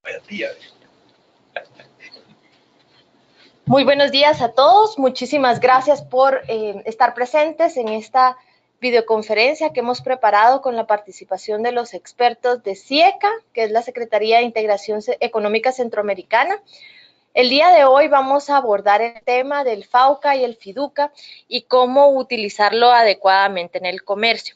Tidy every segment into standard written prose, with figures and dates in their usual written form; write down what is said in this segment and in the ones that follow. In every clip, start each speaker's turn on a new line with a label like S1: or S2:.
S1: Buen día.
S2: Muy buenos días a todos. Muchísimas gracias por estar presentes en esta videoconferencia que hemos preparado con la participación de los expertos de SIECA, que es la Secretaría de Integración Económica Centroamericana. El día de hoy vamos a abordar el tema del FAUCA y el FIDUCA y cómo utilizarlo adecuadamente en el comercio.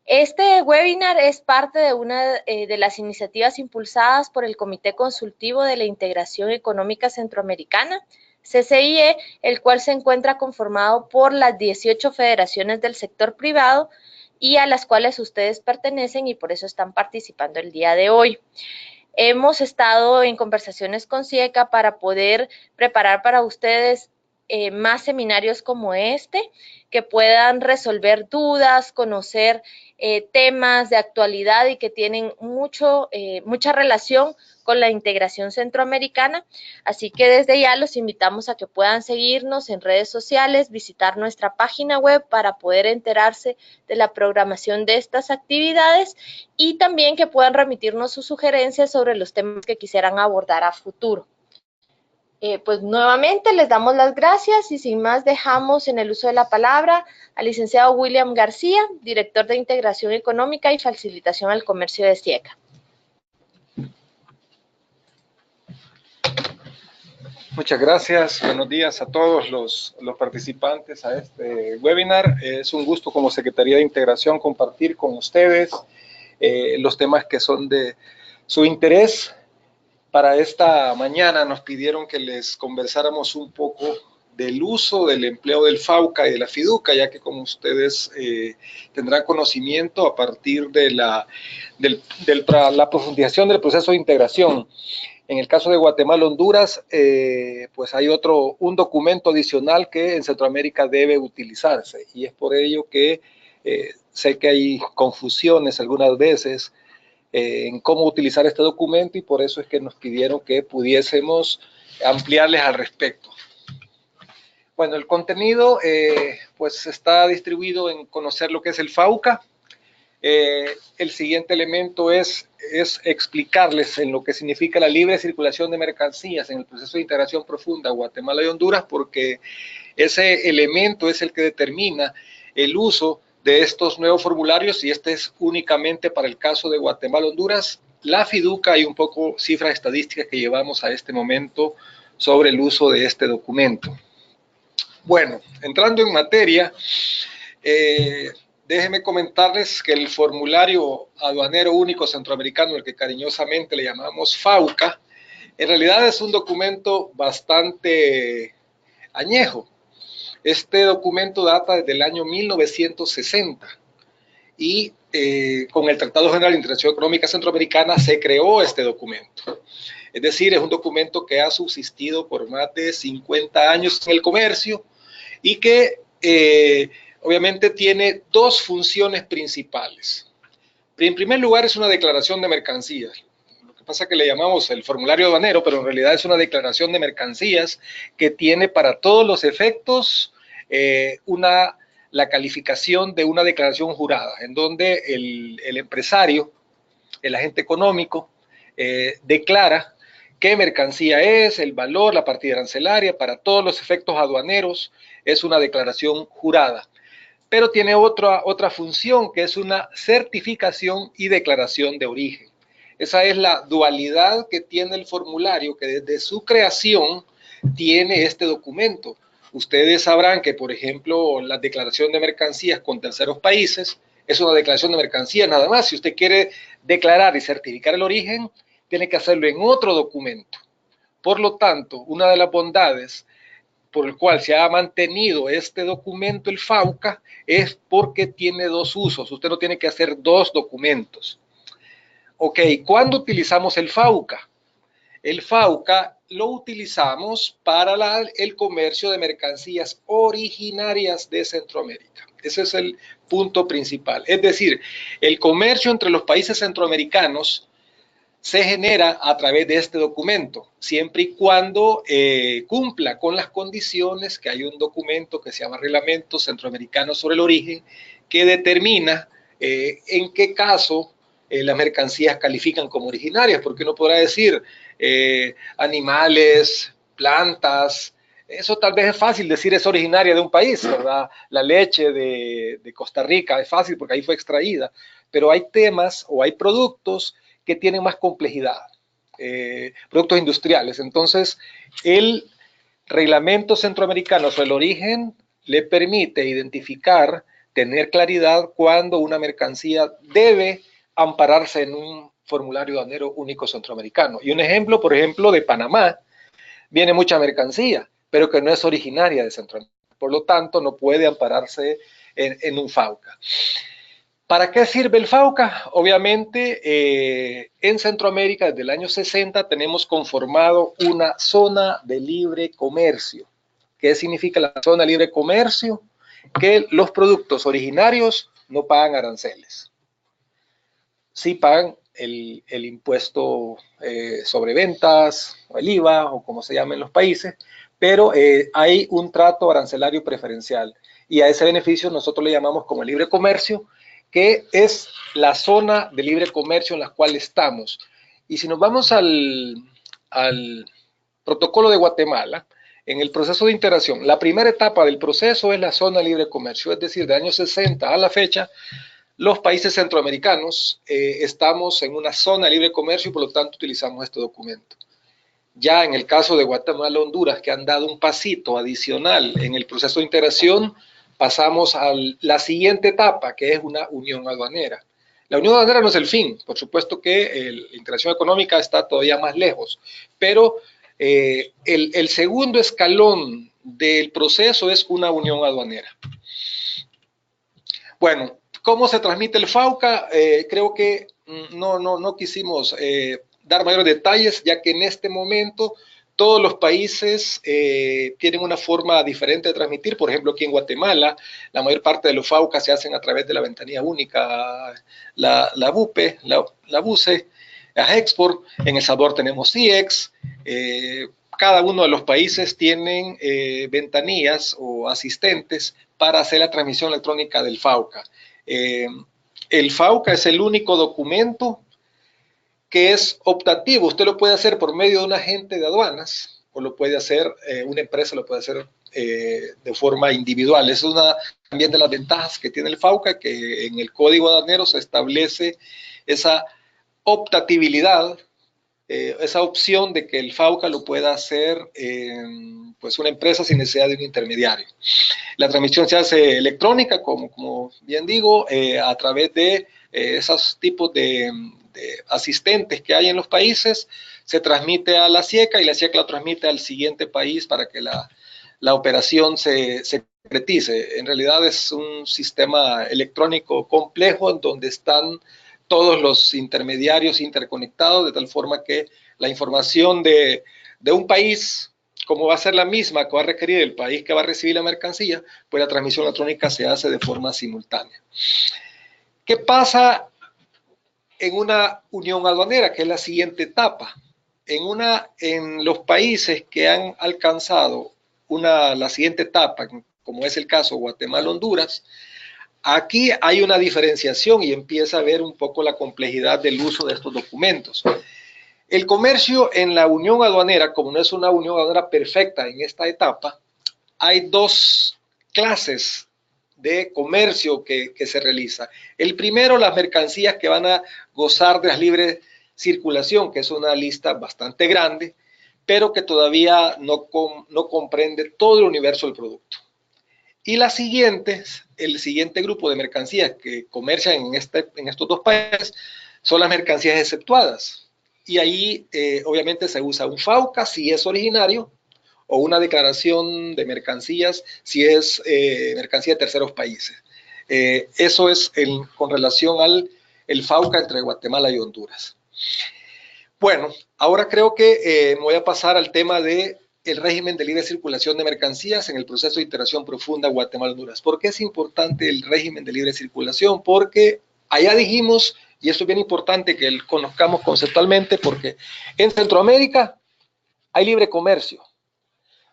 S2: Este webinar es parte de una de las iniciativas impulsadas por el Comité Consultivo de la Integración Económica Centroamericana, CCIE, el cual se encuentra conformado por las 18 federaciones del sector privado y a las cuales ustedes pertenecen y por eso están participando el día de hoy. Hemos estado en conversaciones con SIECA para poder preparar para ustedes más seminarios como este, que puedan resolver dudas, conocer temas de actualidad y que tienen mucha relación con la integración centroamericana. Así que desde ya los invitamos a que puedan seguirnos en redes sociales, visitar nuestra página web para poder enterarse de la programación de estas actividades y también que puedan remitirnos sus sugerencias sobre los temas que quisieran abordar a futuro. Pues nuevamente les damos las gracias y sin más dejamos en el uso de la palabra al licenciado William García, director de Integración Económica y Facilitación al Comercio de SIECA.
S1: Muchas gracias, buenos días a todos los participantes a este webinar. Es un gusto como Secretaría de Integración compartir con ustedes los temas que son de su interés. Para esta mañana nos pidieron que les conversáramos un poco del uso del empleo del FAUCA y de la FIDUCA, ya que como ustedes tendrán conocimiento a partir de la profundización del proceso de integración. En el caso de Guatemala, Honduras, pues hay un documento adicional que en Centroamérica debe utilizarse y es por ello que sé que hay confusiones algunas veces en cómo utilizar este documento y por eso es que nos pidieron que pudiésemos ampliarles al respecto. Bueno, el contenido pues está distribuido en conocer lo que es el FAUCA. El siguiente elemento es explicarles en lo que significa la libre circulación de mercancías en el proceso de integración profunda Guatemala y Honduras, porque ese elemento es el que determina el uso de estos nuevos formularios y este es únicamente para el caso de Guatemala, Honduras. La FIDUCA y un poco cifras estadísticas que llevamos a este momento sobre el uso de este documento. Bueno, entrando en materia, déjenme comentarles que el formulario aduanero único centroamericano, el que cariñosamente le llamamos FAUCA, en realidad es un documento bastante añejo. Este documento data desde el año 1960 y con el Tratado General de Integración Económica Centroamericana se creó este documento. Es decir, es un documento que ha subsistido por más de 50 años en el comercio y que obviamente tiene dos funciones principales. En primer lugar, es una declaración de mercancías. Lo que pasa es que le llamamos el formulario aduanero, pero en realidad es una declaración de mercancías que tiene para todos los efectos la calificación de una declaración jurada, en donde el empresario, el agente económico, declara qué mercancía es, el valor, la partida arancelaria, para todos los efectos aduaneros, es una declaración jurada. Pero tiene otra función, que es una certificación y declaración de origen. Esa es la dualidad que tiene el formulario, que desde su creación tiene este documento. Ustedes sabrán que, por ejemplo, la declaración de mercancías con terceros países es una declaración de mercancías nada más. Si usted quiere declarar y certificar el origen, tiene que hacerlo en otro documento. Por lo tanto, una de las bondades por el cual se ha mantenido este documento, el FAUCA, es porque tiene dos usos. Usted no tiene que hacer dos documentos. Ok, ¿cuándo utilizamos el FAUCA? El FAUCA lo utilizamos para el comercio de mercancías originarias de Centroamérica. Ese es el punto principal. Es decir, el comercio entre los países centroamericanos se genera a través de este documento, siempre y cuando cumpla con las condiciones que hay un documento que se llama Reglamento Centroamericano sobre el Origen, que determina en qué caso las mercancías califican como originarias, porque uno podrá decir animales, plantas. Eso tal vez es fácil decir es originaria de un país, ¿verdad? La leche de Costa Rica es fácil porque ahí fue extraída, pero hay temas o hay productos que tienen más complejidad, productos industriales. Entonces, el reglamento centroamericano sobre el origen le permite identificar, tener claridad cuando una mercancía debe ampararse en un formulario aduanero único centroamericano. Y un ejemplo, por ejemplo, de Panamá, viene mucha mercancía, pero que no es originaria de Centroamérica. Por lo tanto, no puede ampararse en un FAUCA. ¿Para qué sirve el FAUCA? Obviamente, en Centroamérica, desde el año 60, tenemos conformado una zona de libre comercio. ¿Qué significa la zona de libre comercio? Que los productos originarios no pagan aranceles. Sí pagan el impuesto sobre ventas, o el IVA, o como se llama en los países, pero hay un trato arancelario preferencial. Y a ese beneficio nosotros le llamamos como libre comercio, que es la zona de libre comercio en la cual estamos. Y si nos vamos al protocolo de Guatemala, en el proceso de integración, la primera etapa del proceso es la zona de libre comercio, es decir, de años 60 a la fecha, los países centroamericanos estamos en una zona de libre comercio y por lo tanto utilizamos este documento. Ya en el caso de Guatemala, Honduras, que han dado un pasito adicional en el proceso de integración, pasamos a la siguiente etapa, que es una unión aduanera. La unión aduanera no es el fin, por supuesto que la integración económica está todavía más lejos, pero el segundo escalón del proceso es una unión aduanera. Bueno, ¿cómo se transmite el FAUCA? Creo que no quisimos dar mayores detalles, ya que en este momento todos los países tienen una forma diferente de transmitir. Por ejemplo, aquí en Guatemala, la mayor parte de los FAUCA se hacen a través de la ventanilla única, la BUPE, la BUCE, la Export. En El Salvador tenemos CIEX. Cada uno de los países tienen ventanillas o asistentes para hacer la transmisión electrónica del FAUCA. El FAUCA es el único documento que es optativo. Usted lo puede hacer por medio de un agente de aduanas o lo puede hacer, una empresa lo puede hacer de forma individual. Es una también de las ventajas que tiene el FAUCA, que en el código aduanero se establece esa optatividad, esa opción de que el FAUCA lo pueda hacer pues una empresa sin necesidad de un intermediario. La transmisión se hace electrónica, como bien digo, a través de esos tipos de asistentes que hay en los países. Se transmite a la SIECA y la SIECA lo transmite al siguiente país para que la operación se concretice. En realidad es un sistema electrónico complejo en donde están todos los intermediarios interconectados, de tal forma que la información de un país, como va a ser la misma que va a requerir el país que va a recibir la mercancía, pues la transmisión electrónica se hace de forma simultánea. ¿Qué pasa en una unión aduanera, que es la siguiente etapa? En los países que han alcanzado la siguiente etapa, como es el caso Guatemala, Honduras, aquí hay una diferenciación y empieza a ver un poco la complejidad del uso de estos documentos. El comercio en la unión aduanera, como no es una unión aduanera perfecta en esta etapa, hay dos clases de comercio que se realiza. El primero, las mercancías que van a gozar de la libre circulación, que es una lista bastante grande, pero que todavía no comprende todo el universo del producto. Y las siguientes, el siguiente grupo de mercancías que comercian en estos dos países son las mercancías exceptuadas. Y ahí obviamente se usa un FAUCA si es originario o una declaración de mercancías si es mercancía de terceros países. Eso es con relación al FAUCA entre Guatemala y Honduras. Bueno, ahora creo que me voy a pasar al tema de el régimen de libre circulación de mercancías en el proceso de integración profunda Guatemala-Honduras. ¿Por qué es importante el régimen de libre circulación? Porque allá dijimos, y esto es bien importante que lo conozcamos conceptualmente, porque en Centroamérica hay libre comercio,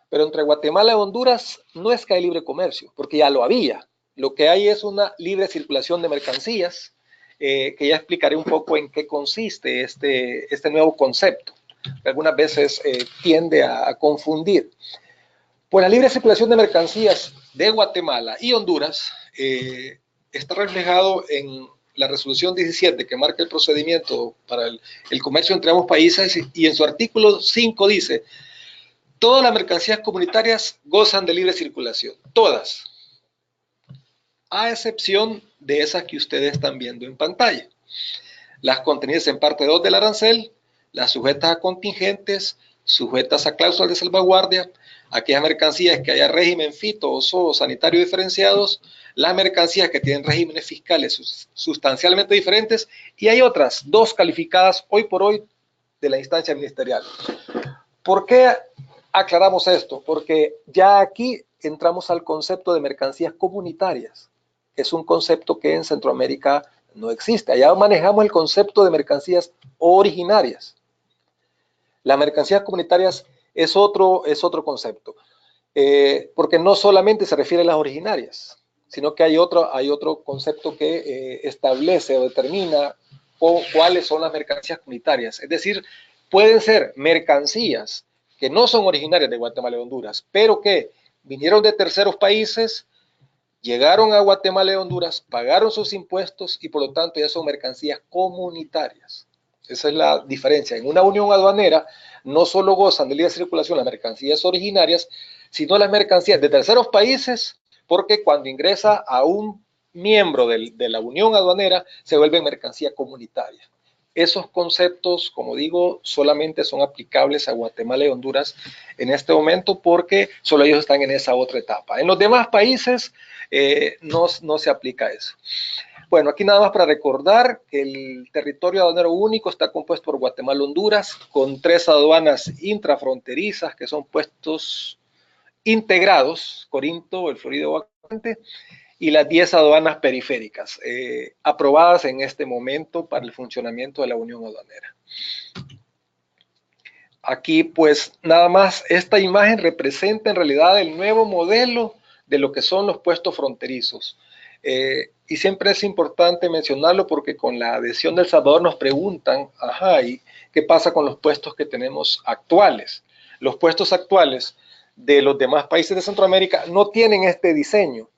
S1: pero entre Guatemala y Honduras no es que hay libre comercio, porque ya lo había. Lo que hay es una libre circulación de mercancías que ya explicaré un poco en qué consiste este nuevo concepto, que algunas veces tiende a confundir. Pues la libre circulación de mercancías de Guatemala y Honduras está reflejado en la resolución 17 que marca el procedimiento para el comercio entre ambos países, y en su artículo 5 dice: todas las mercancías comunitarias gozan de libre circulación, todas, a excepción de esas que ustedes están viendo en pantalla. Las contenidas en parte 2 del arancel, las sujetas a contingentes, sujetas a cláusulas de salvaguardia, aquellas mercancías que haya régimen fito o sanitario diferenciados, las mercancías que tienen regímenes fiscales sustancialmente diferentes, y hay otras, 2 calificadas hoy por hoy de la instancia ministerial. ¿Por qué aclaramos esto? Porque ya aquí entramos al concepto de mercancías comunitarias. Es un concepto que en Centroamérica no existe. Allá manejamos el concepto de mercancías originarias. Las mercancías comunitarias es otro concepto, porque no solamente se refiere a las originarias, sino que hay otro concepto que establece o determina cuáles son las mercancías comunitarias. Es decir, pueden ser mercancías que no son originarias de Guatemala y Honduras, pero que vinieron de terceros países, llegaron a Guatemala y Honduras, pagaron sus impuestos y por lo tanto ya son mercancías comunitarias. Esa es la diferencia. En una unión aduanera no solo gozan de libre circulación las mercancías originarias, sino las mercancías de terceros países, porque cuando ingresa a un miembro de la unión aduanera se vuelve mercancía comunitaria. Esos conceptos, como digo, solamente son aplicables a Guatemala y Honduras en este momento porque solo ellos están en esa otra etapa. En los demás países no se aplica eso. Bueno, aquí nada más para recordar que el territorio aduanero único está compuesto por Guatemala y Honduras, con 3 aduanas intrafronterizas que son puestos integrados, Corinto, el Florida Vacante, y las 10 aduanas periféricas, aprobadas en este momento para el funcionamiento de la Unión Aduanera. Aquí pues nada más esta imagen representa en realidad el nuevo modelo de lo que son los puestos fronterizos. Y siempre es importante mencionarlo porque con la adhesión de El Salvador nos preguntan, ¿y qué pasa con los puestos que tenemos actuales? Los puestos actuales de los demás países de Centroamérica no tienen este diseño.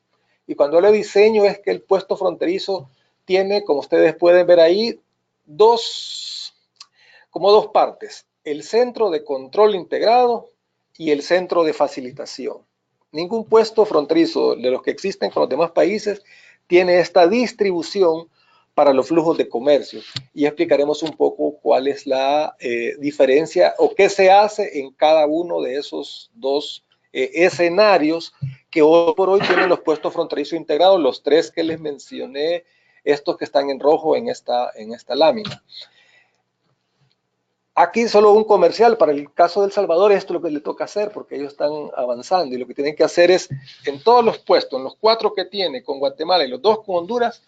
S1: Y cuando hablo de diseño es que el puesto fronterizo tiene, como ustedes pueden ver ahí, dos partes: el centro de control integrado y el centro de facilitación. Ningún puesto fronterizo de los que existen con los demás países tiene esta distribución para los flujos de comercio. Y explicaremos un poco cuál es la diferencia o qué se hace en cada uno de esos 2 escenarios que hoy por hoy tienen los puestos fronterizos integrados, los 3 que les mencioné, estos que están en rojo en esta lámina. Aquí solo un comercial para el caso de El Salvador. Esto es lo que le toca hacer porque ellos están avanzando y lo que tienen que hacer es, en todos los puestos, en los 4 que tiene con Guatemala y los 2 con Honduras,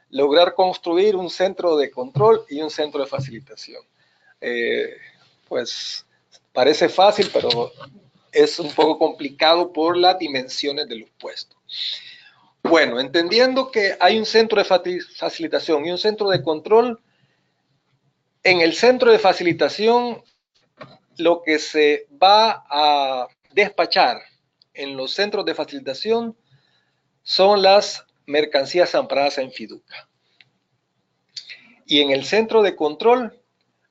S1: lograr construir un centro de control y un centro de facilitación. Pues parece fácil, pero es un poco complicado por las dimensiones de los puestos. Bueno, entendiendo que hay un centro de facilitación y un centro de control, en el centro de facilitación lo que se va a despachar en los centros de facilitación son las mercancías amparadas en fiducia. Y en el centro de control,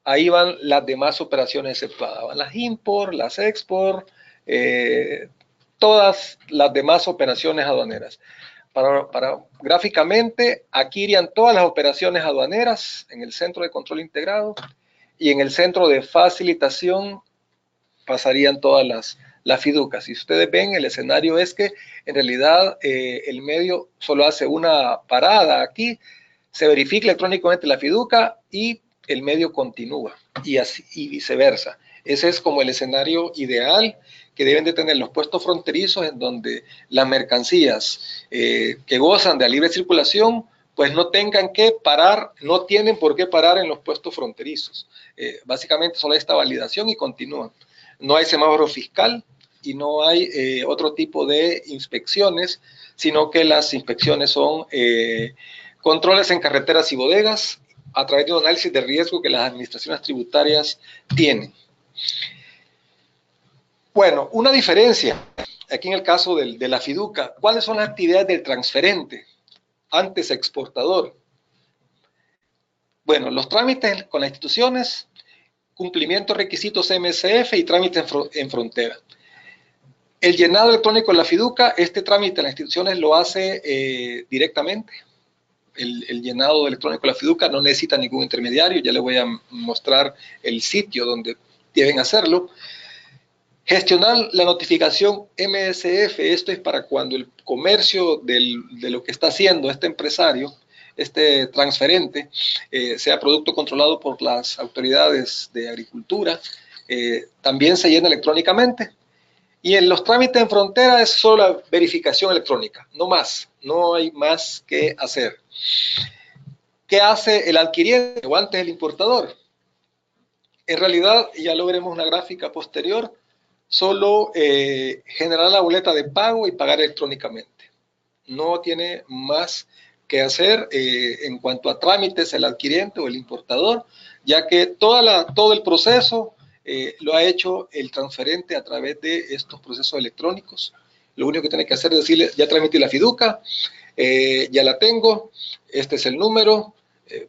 S1: ahí van las demás operaciones exceptuadas. Van las import, las export, todas las demás operaciones aduaneras. Gráficamente, aquí irían todas las operaciones aduaneras en el centro de control integrado, y en el centro de facilitación pasarían todas las fiducias. Si ustedes ven, el escenario es que en realidad el medio solo hace una parada aquí, se verifica electrónicamente la fiducia y el medio continúa, y viceversa. Ese es como el escenario ideal que deben de tener los puestos fronterizos, en donde las mercancías que gozan de libre circulación pues no tengan que parar, no tienen por qué parar en los puestos fronterizos. Básicamente solo hay esta validación y continúan. No hay semáforo fiscal y no hay otro tipo de inspecciones, sino que las inspecciones son controles en carreteras y bodegas a través de un análisis de riesgo que las administraciones tributarias tienen. Bueno, una diferencia, aquí en el caso de la fiducia, ¿cuáles son las actividades del transferente, antes exportador? Bueno, los trámites con las instituciones, cumplimiento de requisitos MSF y trámites en frontera. El llenado electrónico de la fiducia, este trámite las instituciones lo hace directamente. El llenado electrónico de la fiducia no necesita ningún intermediario, ya les voy a mostrar el sitio donde deben hacerlo. Gestionar la notificación MSF, esto es para cuando el comercio de lo que está haciendo este empresario, este transferente, sea producto controlado por las autoridades de agricultura, también se llena electrónicamente. Y en los trámites en frontera es solo la verificación electrónica, no más, no hay más que hacer. ¿Qué hace el adquiriente o antes el importador? En realidad, ya lo veremos en una gráfica posterior, solo generar la boleta de pago y pagar electrónicamente. No tiene más que hacer en cuanto a trámites el adquiriente o el importador, ya que todo el proceso lo ha hecho el transferente a través de estos procesos electrónicos. Lo único que tiene que hacer es decirle, ya tramité la fiducia, ya la tengo, este es el número,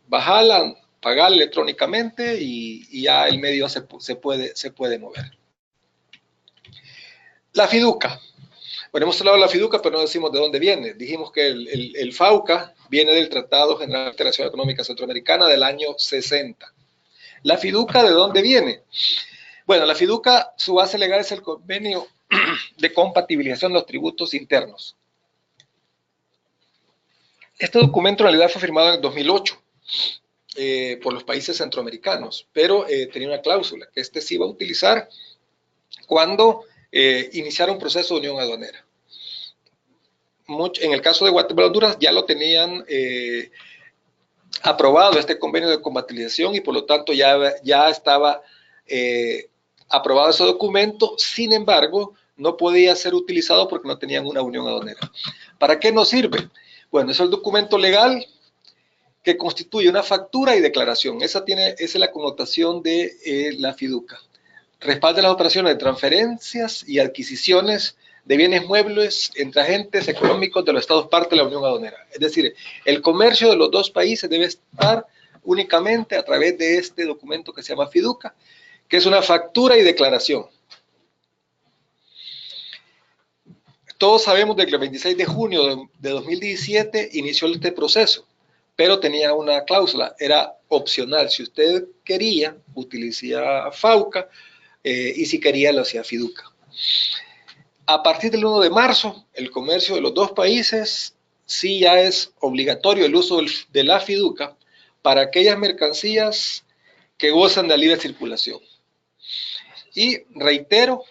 S1: bajala, pagarla electrónicamente y ya el medio se puede mover. La fiducia. Bueno, hemos hablado de la fiducia, pero no decimos de dónde viene. Dijimos que el FAUCA viene del Tratado General de Integración Económica Centroamericana del año 60. ¿La fiducia de dónde viene? Bueno, la fiducia, su base legal es el convenio de compatibilización de los tributos internos. Este documento en realidad fue firmado en el 2008 por los países centroamericanos, pero tenía una cláusula que este se iba a utilizar cuando iniciara un proceso de unión aduanera. En el caso de Guatemala y Honduras ya lo tenían aprobado este convenio de compatibilización y por lo tanto ya estaba aprobado ese documento. Sin embargo, no podía ser utilizado porque no tenían una unión aduanera. ¿Para qué nos sirve? Bueno, es el documento legal que constituye una factura y declaración. Esa es la connotación de la fiducia. Respalda las operaciones de transferencias y adquisiciones de bienes muebles entre agentes económicos de los estados parte de la Unión Aduanera. Es decir, el comercio de los dos países debe estar únicamente a través de este documento que se llama fiducia, que es una factura y declaración. Todos sabemos de que el 26 de junio de 2017 inició este proceso, pero tenía una cláusula, era opcional. Si usted quería, utilizaba FAUCA, y si quería, lo hacía fiducia. A partir del 1 de marzo, el comercio de los dos países sí ya es obligatorio el uso de la fiducia para aquellas mercancías que gozan de libre circulación. Y reitero,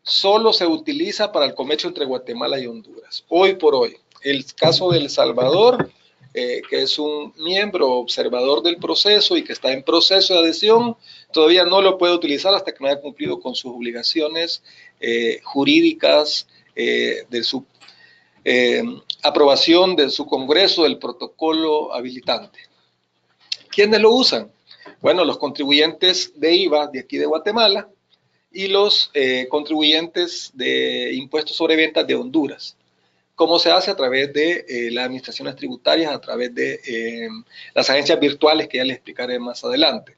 S1: solo se utiliza para el comercio entre Guatemala y Honduras. Hoy por hoy, el caso de El Salvador, que es un miembro observador del proceso y que está en proceso de adhesión, todavía no lo puede utilizar hasta que no haya cumplido con sus obligaciones jurídicas de su aprobación de su Congreso del protocolo habilitante. ¿Quiénes lo usan? Bueno, los contribuyentes de IVA de aquí de Guatemala y los contribuyentes de impuestos sobre ventas de Honduras. ¿Cómo se hace? A través de las administraciones tributarias, a través de las agencias virtuales que ya les explicaré más adelante.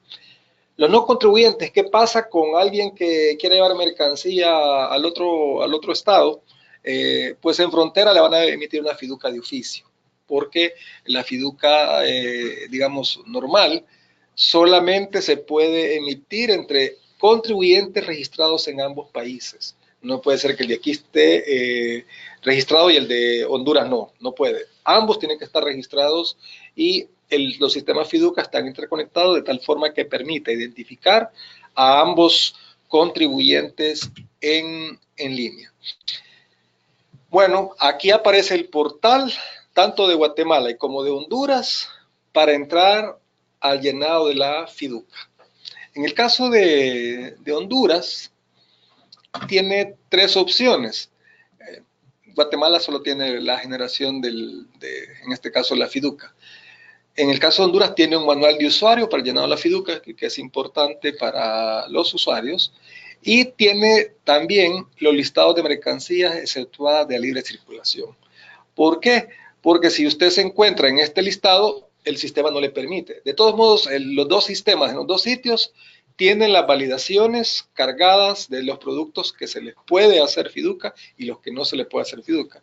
S1: Los no contribuyentes, ¿qué pasa con alguien que quiere llevar mercancía al otro estado? Pues en frontera le van a emitir una fiducia de oficio, porque la fiducia, digamos, normal, solamente se puede emitir entre contribuyentes registrados en ambos países. No puede ser que el de aquí esté registrado y el de Honduras no puede. Ambos tienen que estar registrados y los sistemas fiducia están interconectados de tal forma que permite identificar a ambos contribuyentes en línea. Bueno, aquí aparece el portal tanto de Guatemala como de Honduras para entrar al llenado de la fiducia. En el caso de Honduras, tiene tres opciones. Guatemala solo tiene la generación en este caso, la fiducia. En el caso de Honduras tiene un manual de usuario para el llenado de la fiduca, que es importante para los usuarios, y tiene también los listados de mercancías exceptuadas de libre circulación. ¿Por qué? Porque si usted se encuentra en este listado, el sistema no le permite. De todos modos, los dos sistemas en los dos sitios tienen las validaciones cargadas de los productos que se les puede hacer fiduca y los que no se les puede hacer fiduca.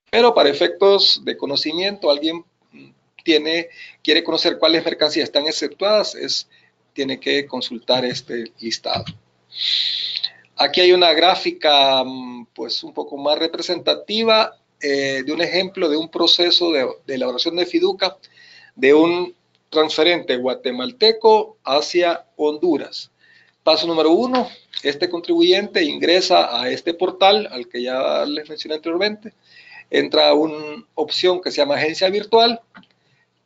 S1: Pero para efectos de conocimiento, alguien quiere conocer cuáles mercancías están exceptuadas, tiene que consultar este listado. Aquí hay una gráfica pues un poco más representativa de un ejemplo de un proceso de elaboración de fiduca de un transferente guatemalteco hacia Honduras. Paso número 1, este contribuyente ingresa a este portal al que ya les mencioné anteriormente, entra a una opción que se llama agencia virtual,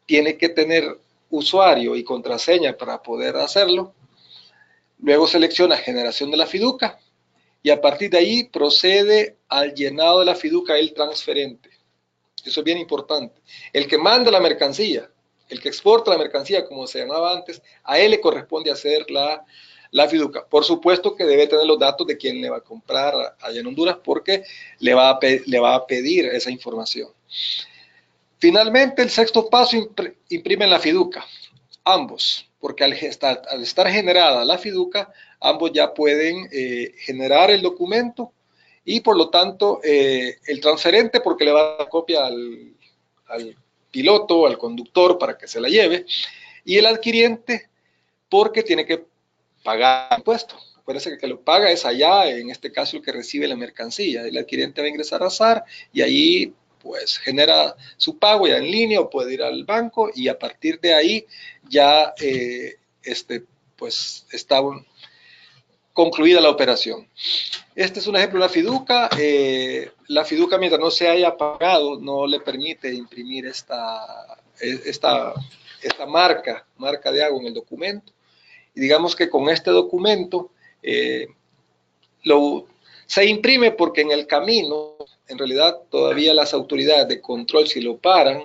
S1: tiene que tener usuario y contraseña para poder hacerlo, luego selecciona generación de la fiduca y a partir de ahí procede al llenado de la fiduca del transferente. Eso es bien importante. El que manda la mercancía, el que exporta la mercancía, como se llamaba antes, a él le corresponde hacer la fiduca. Por supuesto que debe tener los datos de quién le va a comprar allá en Honduras porque le va a pedir esa información. Finalmente, el sexto paso, imprimen la fiduca, ambos, porque al estar generada la fiduca, ambos ya pueden generar el documento y por lo tanto el transferente porque le va a dar copia al piloto, al conductor para que se la lleve, y el adquiriente porque tiene que pagar impuesto. Acuérdense que el que lo paga es allá, en este caso el que recibe la mercancía. El adquiriente va a ingresar a SAR y ahí pues genera su pago ya en línea o puede ir al banco y a partir de ahí ya pues está concluida la operación. Este es un ejemplo de la fiduca. La fiduca, mientras no se haya pagado, no le permite imprimir esta marca de agua en el documento. Y digamos que con este documento se imprime porque en el camino, en realidad, todavía las autoridades de control, si lo paran,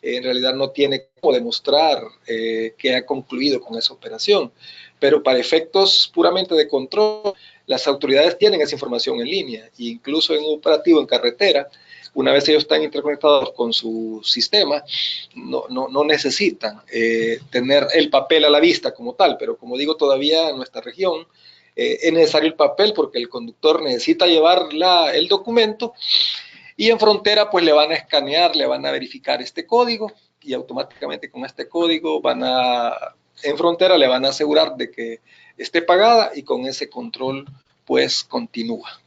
S1: en realidad no tiene cómo demostrar que ha concluido con esa operación. Pero para efectos puramente de control, las autoridades tienen esa información en línea, e incluso en un operativo en carretera, una vez ellos están interconectados con su sistema, no necesitan tener el papel a la vista como tal, pero como digo, todavía en nuestra región es necesario el papel porque el conductor necesita llevar el documento y en frontera pues le van a escanear, le van a verificar este código y automáticamente con este código en frontera le van a asegurar de que esté pagada y con ese control pues continúa.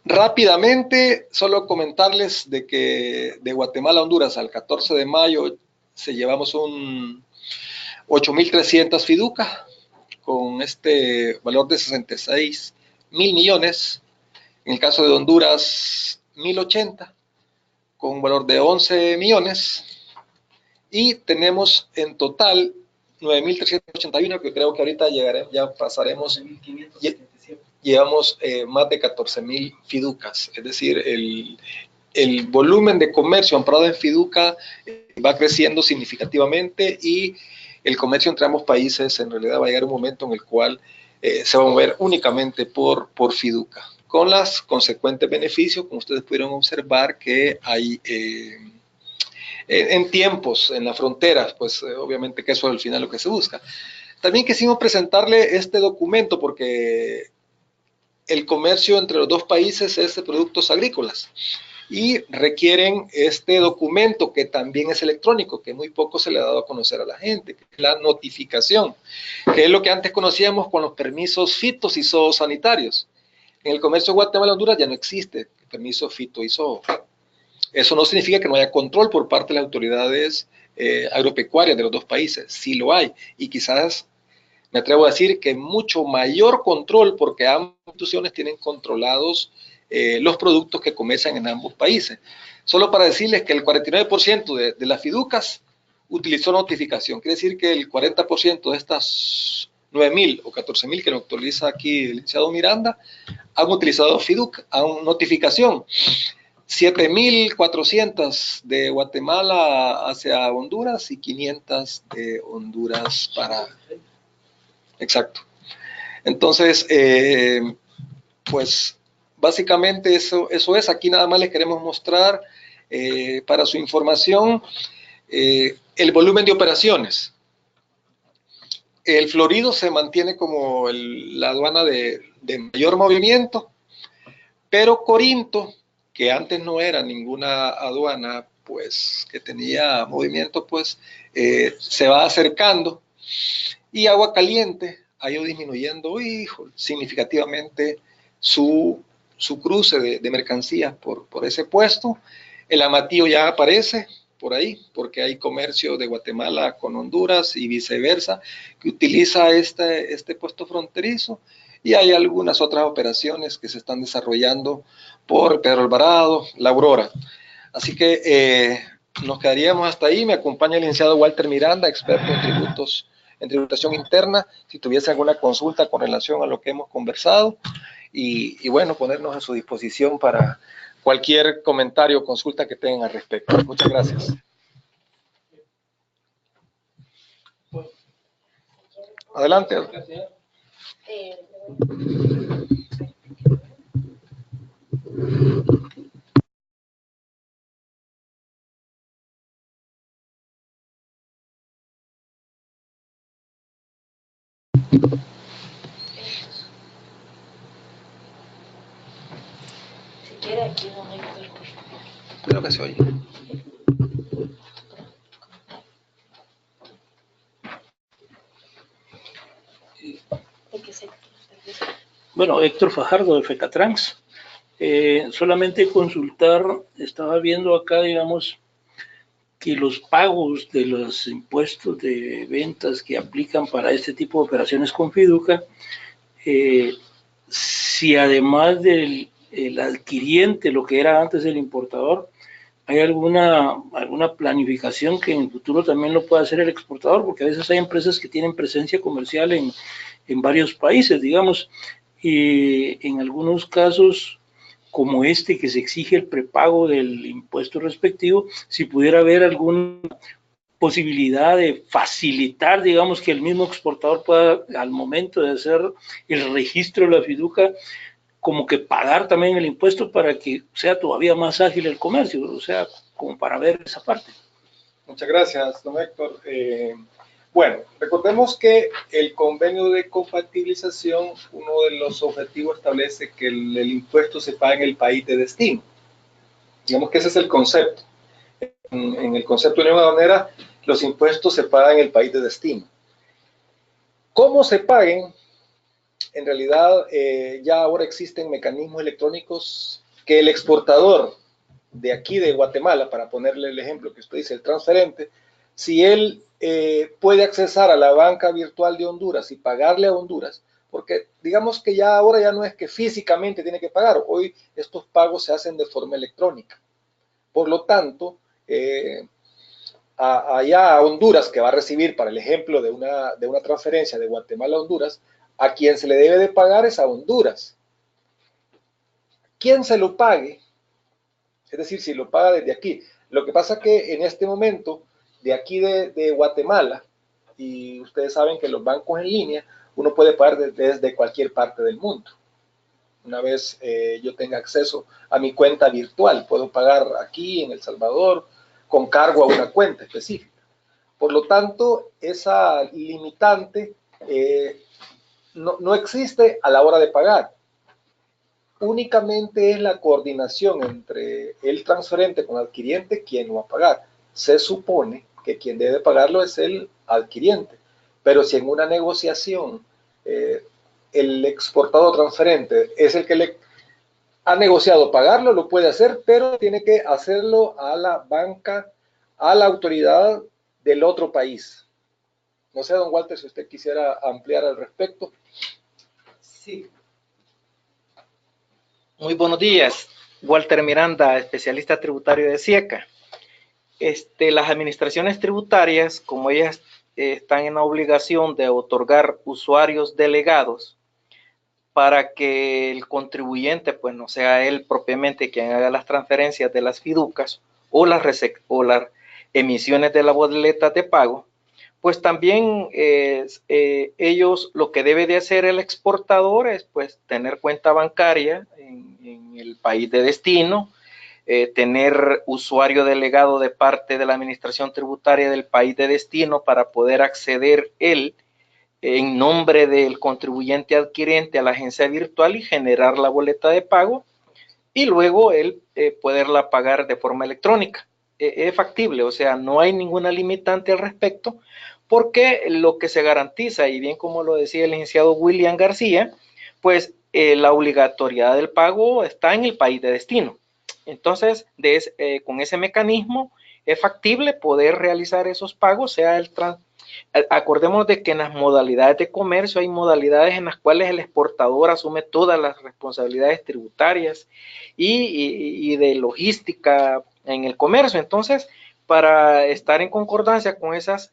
S1: Rápidamente, solo comentarles de que de Guatemala a Honduras al 14 de mayo se llevamos 8.300 fiducas con este valor de 66.000 millones. En el caso de Honduras, 1.080 con un valor de 11 millones. Y tenemos en total 9.381, que creo que ahorita ya pasaremos. Llevamos más de 14.000 fiducas, es decir, el volumen de comercio amparado en fiduca va creciendo significativamente y el comercio entre ambos países en realidad va a llegar un momento en el cual se va a mover únicamente por fiduca, con los consecuentes beneficios, como ustedes pudieron observar, que hay en tiempos, en las fronteras, pues obviamente que eso es al final lo que se busca. También quisimos presentarle este documento porque el comercio entre los dos países es de productos agrícolas y requieren este documento que también es electrónico, que muy poco se le ha dado a conocer a la gente, que es la notificación, que es lo que antes conocíamos con los permisos fitos y zoosanitarios. En el comercio Guatemala-Honduras ya no existe permiso fito y zoo. Eso no significa que no haya control por parte de las autoridades agropecuarias de los dos países, sí lo hay, y quizás me atrevo a decir que mucho mayor control porque ambas instituciones tienen controlados los productos que comercian en ambos países. Solo para decirles que el 49% de las fiducas utilizó notificación. Quiere decir que el 40% de estas 9.000 o 14.000 que nos actualiza aquí el licenciado Miranda han utilizado fiduca, notificación. 7.400 de Guatemala hacia Honduras y 500 de Honduras para... Exacto. Entonces, pues básicamente eso es. Aquí nada más les queremos mostrar para su información el volumen de operaciones. El Florido se mantiene como la aduana de mayor movimiento, pero Corinto, que antes no era ninguna aduana, pues que tenía movimiento, pues se va acercando, y Agua Caliente ha ido disminuyendo significativamente su cruce de mercancías por ese puesto. El Amatillo ya aparece por ahí, porque hay comercio de Guatemala con Honduras y viceversa, que utiliza este puesto fronterizo, y hay algunas otras operaciones que se están desarrollando por Pedro Alvarado, La Aurora. Así que nos quedaríamos hasta ahí. Me acompaña el licenciado Walter Miranda, experto en tributos, en tributación interna, si tuviese alguna consulta con relación a lo que hemos conversado, y bueno, ponernos a su disposición para cualquier comentario o consulta que tengan al respecto. Muchas gracias. Adelante.
S2: Si quiere, aquí don Héctor.
S1: Creo que se oye.
S3: Bueno, Héctor Fajardo de FECATRANS. Solamente consultar, estaba viendo acá, digamos, que los pagos de los impuestos de ventas que aplican para este tipo de operaciones con Fiduca, si además del adquiriente, lo que era antes el importador, hay alguna planificación que en el futuro también lo pueda hacer el exportador, porque a veces hay empresas que tienen presencia comercial en varios países, digamos, y en algunos casos como este que se exige el prepago del impuesto respectivo, si pudiera haber alguna posibilidad de facilitar, digamos, que el mismo exportador pueda, al momento de hacer el registro de la fiducia, como que pagar también el impuesto para que sea todavía más ágil el comercio, o sea, como para ver esa parte.
S1: Muchas gracias, don Héctor. Bueno, recordemos que el convenio de compatibilización, uno de los objetivos establece que el impuesto se pague en el país de destino. Digamos que ese es el concepto. En el concepto de unión aduanera, los impuestos se pagan en el país de destino. ¿Cómo se paguen? En realidad, ya ahora existen mecanismos electrónicos que el exportador de aquí de Guatemala, para ponerle el ejemplo que usted dice, el transferente, si él puede accesar a la banca virtual de Honduras y pagarle a Honduras, porque digamos que ya ahora ya no es que físicamente tiene que pagar, hoy estos pagos se hacen de forma electrónica. Por lo tanto, allá a Honduras, que va a recibir, para el ejemplo de una transferencia de Guatemala a Honduras, a quien se le debe de pagar es a Honduras. Quien se lo pague, es decir, si lo paga desde aquí. Lo que pasa es que en este momento, de aquí de Guatemala, y ustedes saben que los bancos en línea, uno puede pagar desde cualquier parte del mundo. Una vez yo tenga acceso a mi cuenta virtual, puedo pagar aquí en El Salvador con cargo a una cuenta específica. Por lo tanto, esa limitante no existe a la hora de pagar. Únicamente es la coordinación entre el transferente con el adquiriente quien lo va a pagar. Se supone que quien debe pagarlo es el adquiriente, pero si en una negociación el exportador transferente es el que le ha negociado pagarlo, lo puede hacer, pero tiene que hacerlo a la banca, a la autoridad del otro país. No sé, don Walter, si usted quisiera ampliar al respecto.
S4: Sí. Muy buenos días, Walter Miranda, especialista tributario de SIECA. Las administraciones tributarias, como ellas están en la obligación de otorgar usuarios delegados para que el contribuyente pues no sea él propiamente quien haga las transferencias de las fiducias o las emisiones de la boleta de pago, pues también ellos lo que debe de hacer el exportador es pues tener cuenta bancaria en el país de destino, tener usuario delegado de parte de la administración tributaria del país de destino para poder acceder él en nombre del contribuyente adquirente a la agencia virtual y generar la boleta de pago y luego él poderla pagar de forma electrónica. Es factible, o sea, no hay ninguna limitante al respecto, porque lo que se garantiza, y bien como lo decía el licenciado William García, pues la obligatoriedad del pago está en el país de destino. Entonces, con ese mecanismo es factible poder realizar esos pagos, sea acordemos de que en las modalidades de comercio hay modalidades en las cuales el exportador asume todas las responsabilidades tributarias y de logística en el comercio. Entonces, para estar en concordancia con esas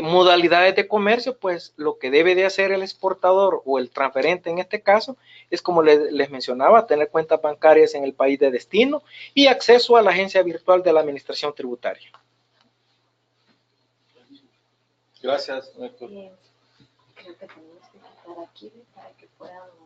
S4: modalidades de comercio, pues lo que debe de hacer el exportador o el transferente en este caso es, como les mencionaba, tener cuentas bancarias en el país de destino y acceso a la agencia virtual de la administración tributaria.
S1: Gracias, Héctor.
S2: Creo que tenemos que quitar aquí para que puedan hablar.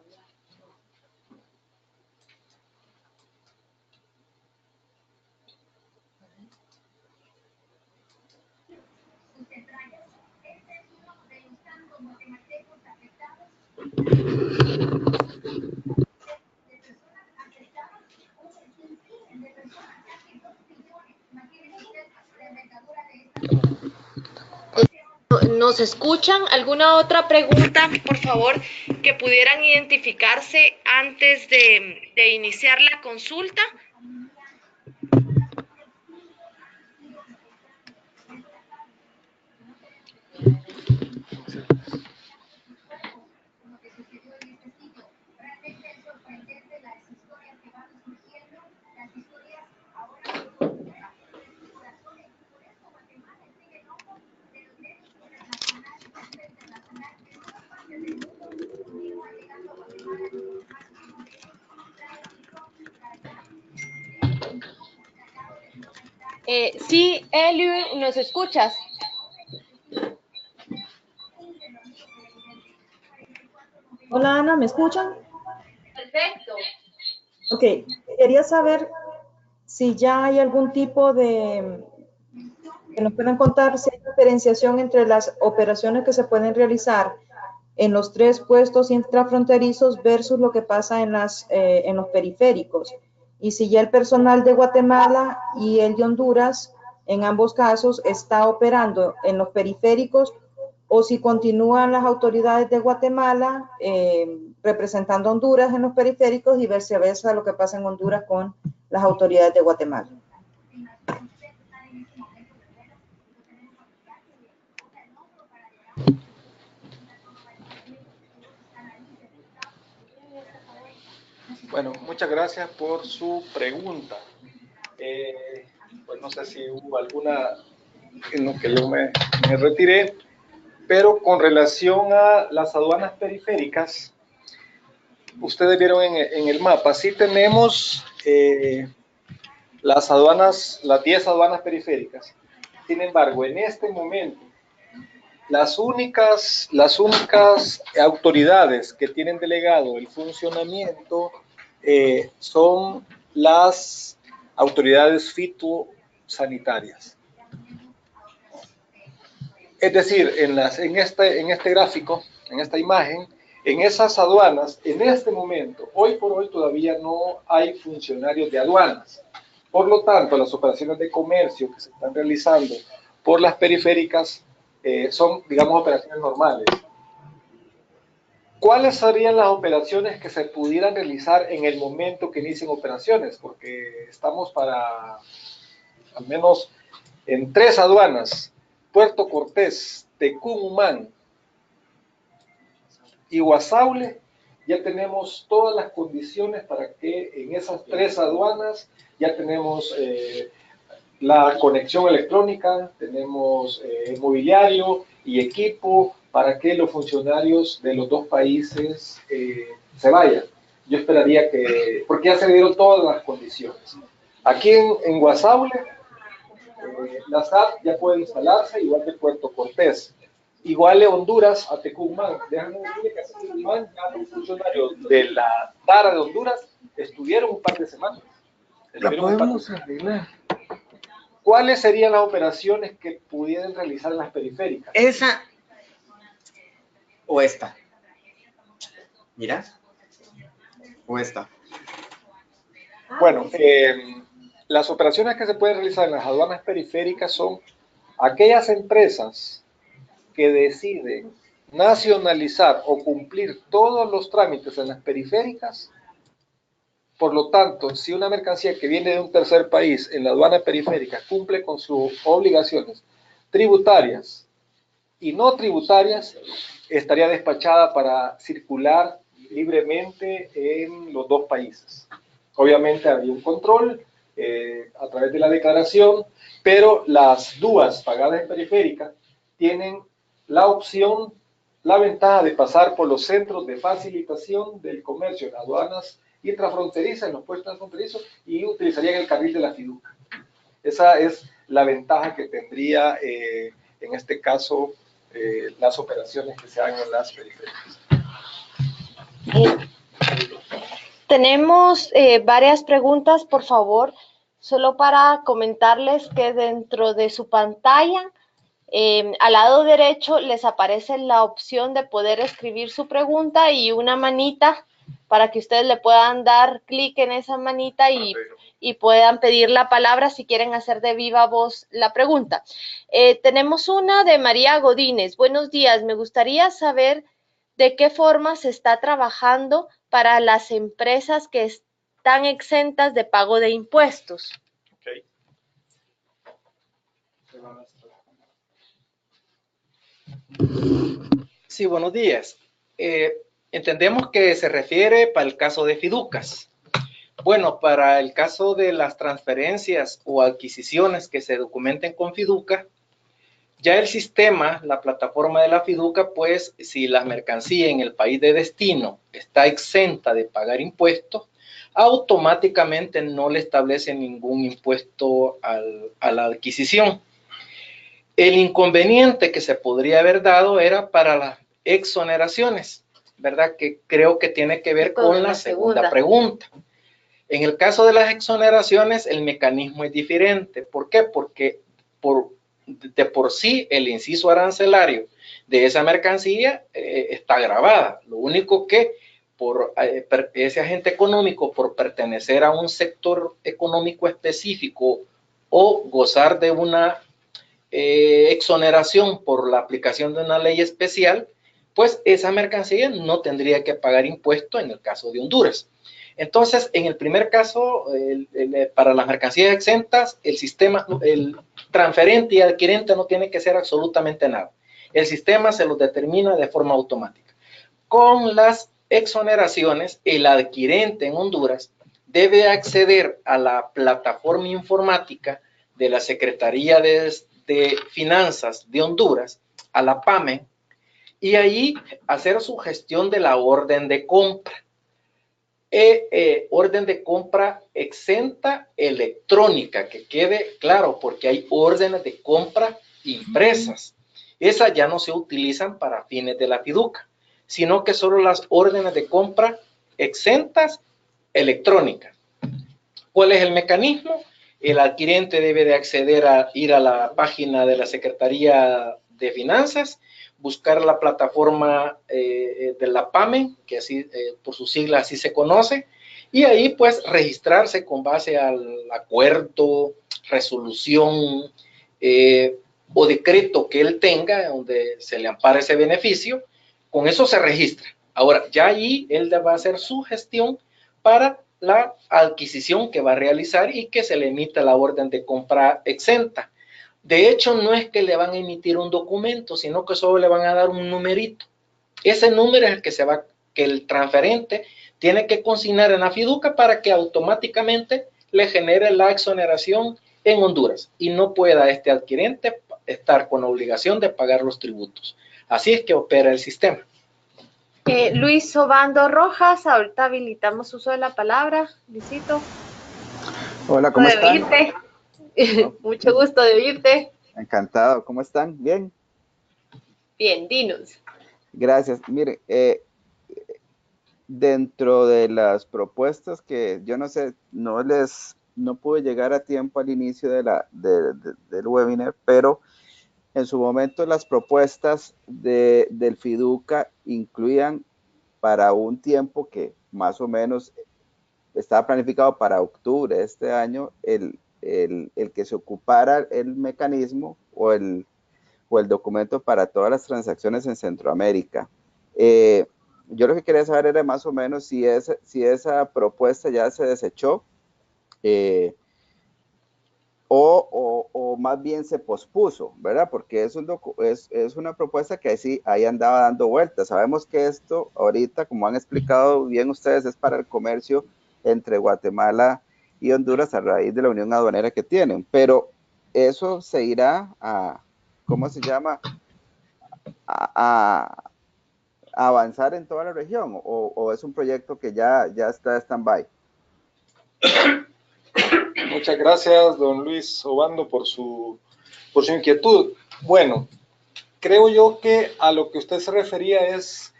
S2: ¿Nos escuchan? ¿Alguna otra pregunta, por favor, que pudieran identificarse antes de iniciar la consulta? Sí, Eliu, ¿nos escuchas?
S5: Hola Ana, ¿me escuchan?
S2: Perfecto.
S5: Ok, quería saber si ya hay algún tipo de, que nos puedan contar si hay diferenciación entre las operaciones que se pueden realizar en los 3 puestos intrafronterizos versus lo que pasa en los periféricos. Y si ya el personal de Guatemala y el de Honduras, en ambos casos, está operando en los periféricos, o si continúan las autoridades de Guatemala representando a Honduras en los periféricos y viceversa lo que pasa en Honduras con las autoridades de Guatemala.
S1: Bueno, muchas gracias por su pregunta. Pues no sé si hubo alguna en lo que yo me retiré, pero con relación a las aduanas periféricas, ustedes vieron en el mapa, sí tenemos las 10 aduanas periféricas. Sin embargo, en este momento, las únicas autoridades que tienen delegado el funcionamiento son las autoridades fitosanitarias. Es decir, en este gráfico, en esta imagen, en esas aduanas, en este momento, hoy por hoy todavía no hay funcionarios de aduanas. Por lo tanto, las operaciones de comercio que se están realizando por las periféricas son, digamos, operaciones normales. ¿Cuáles serían las operaciones que se pudieran realizar en el momento que inicien operaciones? Porque estamos para, al menos en 3 aduanas, Puerto Cortés, Tecún-Humán y Guasaule, ya tenemos todas las condiciones para que en esas 3 aduanas ya tenemos la conexión electrónica, tenemos mobiliario y equipo para que los funcionarios de los 2 países se vaya. Yo esperaría que, porque ya se dieron todas las condiciones. Aquí en Guasaule, la SAT ya puede instalarse, igual que Puerto Cortés. Igual de Honduras a Tecumán. Déjame decirle que a Tecumán ya los funcionarios de la TARA de Honduras estuvieron un par de semanas.
S4: La podemos arreglar.
S1: ¿Cuáles serían las operaciones que pudieran realizar en las periféricas?
S6: Esa o esta. Mira. O esta.
S1: Bueno, las operaciones que se pueden realizar en las aduanas periféricas son aquellas empresas que deciden nacionalizar o cumplir todos los trámites en las periféricas. Por lo tanto, si una mercancía que viene de un tercer país en la aduana periférica cumple con sus obligaciones tributarias y no tributarias, estaría despachada para circular libremente en los dos países. Obviamente habría un control a través de la declaración, pero las DUAs pagadas en periférica tienen la opción, la ventaja de pasar por los centros de facilitación del comercio en aduanas intrafronterizas, en los puestos transfronterizos, y utilizarían el carril de la FIDUCA. Esa es la ventaja que tendría en este caso las operaciones que se hagan en las periféricas.
S2: Tenemos varias preguntas, por favor, solo para comentarles que dentro de su pantalla, al lado derecho les aparece la opción de poder escribir su pregunta y una manita para que ustedes le puedan dar clic en esa manita y puedan pedir la palabra si quieren hacer de viva voz la pregunta. Tenemos una de María Godínez. Buenos días, me gustaría saber de qué forma se está trabajando para las empresas que están exentas de pago de impuestos.
S1: Okay.
S4: Sí, buenos días. Entendemos que se refiere para el caso de fiducas. Bueno, para el caso de las transferencias o adquisiciones que se documenten con fiduca, ya el sistema, la plataforma de la fiduca, pues si la mercancía en el país de destino está exenta de pagar impuestos, automáticamente no le establece ningún impuesto a la adquisición. El inconveniente que se podría haber dado era para las exoneraciones, ¿verdad? Que creo que tiene que ver con la segunda pregunta. En el caso de las exoneraciones, el mecanismo es diferente. ¿Por qué? Porque de por sí el inciso arancelario de esa mercancía está grabada. Lo único que por ese agente económico, por pertenecer a un sector económico específico o gozar de una exoneración por la aplicación de una ley especial, pues esa mercancía no tendría que pagar impuesto en el caso de Honduras. Entonces, en el primer caso, para las mercancías exentas, el sistema, el transferente y adquirente no tiene que hacer absolutamente nada. El sistema se los determina de forma automática. Con las exoneraciones, el adquirente en Honduras debe acceder a la plataforma informática de la Secretaría de Finanzas de Honduras, a la PAME, y ahí hacer su gestión de la orden de compra. Orden de compra exenta electrónica, que quede claro, porque hay órdenes de compra impresas. Esas ya no se utilizan para fines de la fiduca, sino que solo las órdenes de compra exentas electrónicas. ¿Cuál es el mecanismo? El adquirente debe de acceder a ir a la página de la Secretaría de Finanzas, buscar la plataforma de la PAME, que así por sus siglas así se conoce, y ahí pues registrarse con base al acuerdo, resolución o decreto que él tenga, donde se le ampara ese beneficio. Con eso se registra. Ahora, ya allí él va a hacer su gestión para la adquisición que va a realizar y que se le emita la orden de compra exenta. De hecho, no es que le van a emitir un documento, sino que solo le van a dar un numerito. Ese número es el que el transferente tiene que consignar en la fiduca para que automáticamente le genere la exoneración en Honduras y no pueda este adquirente estar con obligación de pagar los tributos. Así es que opera el sistema.
S2: Luis Obando Rojas, ahorita habilitamos uso de la palabra. Luisito.
S7: Hola, ¿cómo están?
S2: Oírte. Mucho gusto de oírte.
S7: Encantado, ¿cómo están? Bien.
S2: Bien, dinos.
S7: Gracias. Mire, dentro de las propuestas que yo no sé, no pude llegar a tiempo al inicio del webinar, pero en su momento las propuestas del FIDUCA incluían para un tiempo que más o menos estaba planificado para octubre de este año, el que se ocupara el mecanismo o el documento para todas las transacciones en Centroamérica. Yo lo que quería saber era más o menos si esa propuesta ya se desechó o más bien se pospuso, ¿verdad? Porque es una propuesta que sí, ahí andaba dando vueltas. Sabemos que esto ahorita, como han explicado bien ustedes, es para el comercio entre Guatemala y Honduras a raíz de la unión aduanera que tienen, pero eso se irá a, ¿cómo se llama? A avanzar en toda la región, o es un proyecto que ya está stand-by.
S1: Muchas gracias, don Luis Obando, por su inquietud. Bueno, creo yo que a lo que usted se refería es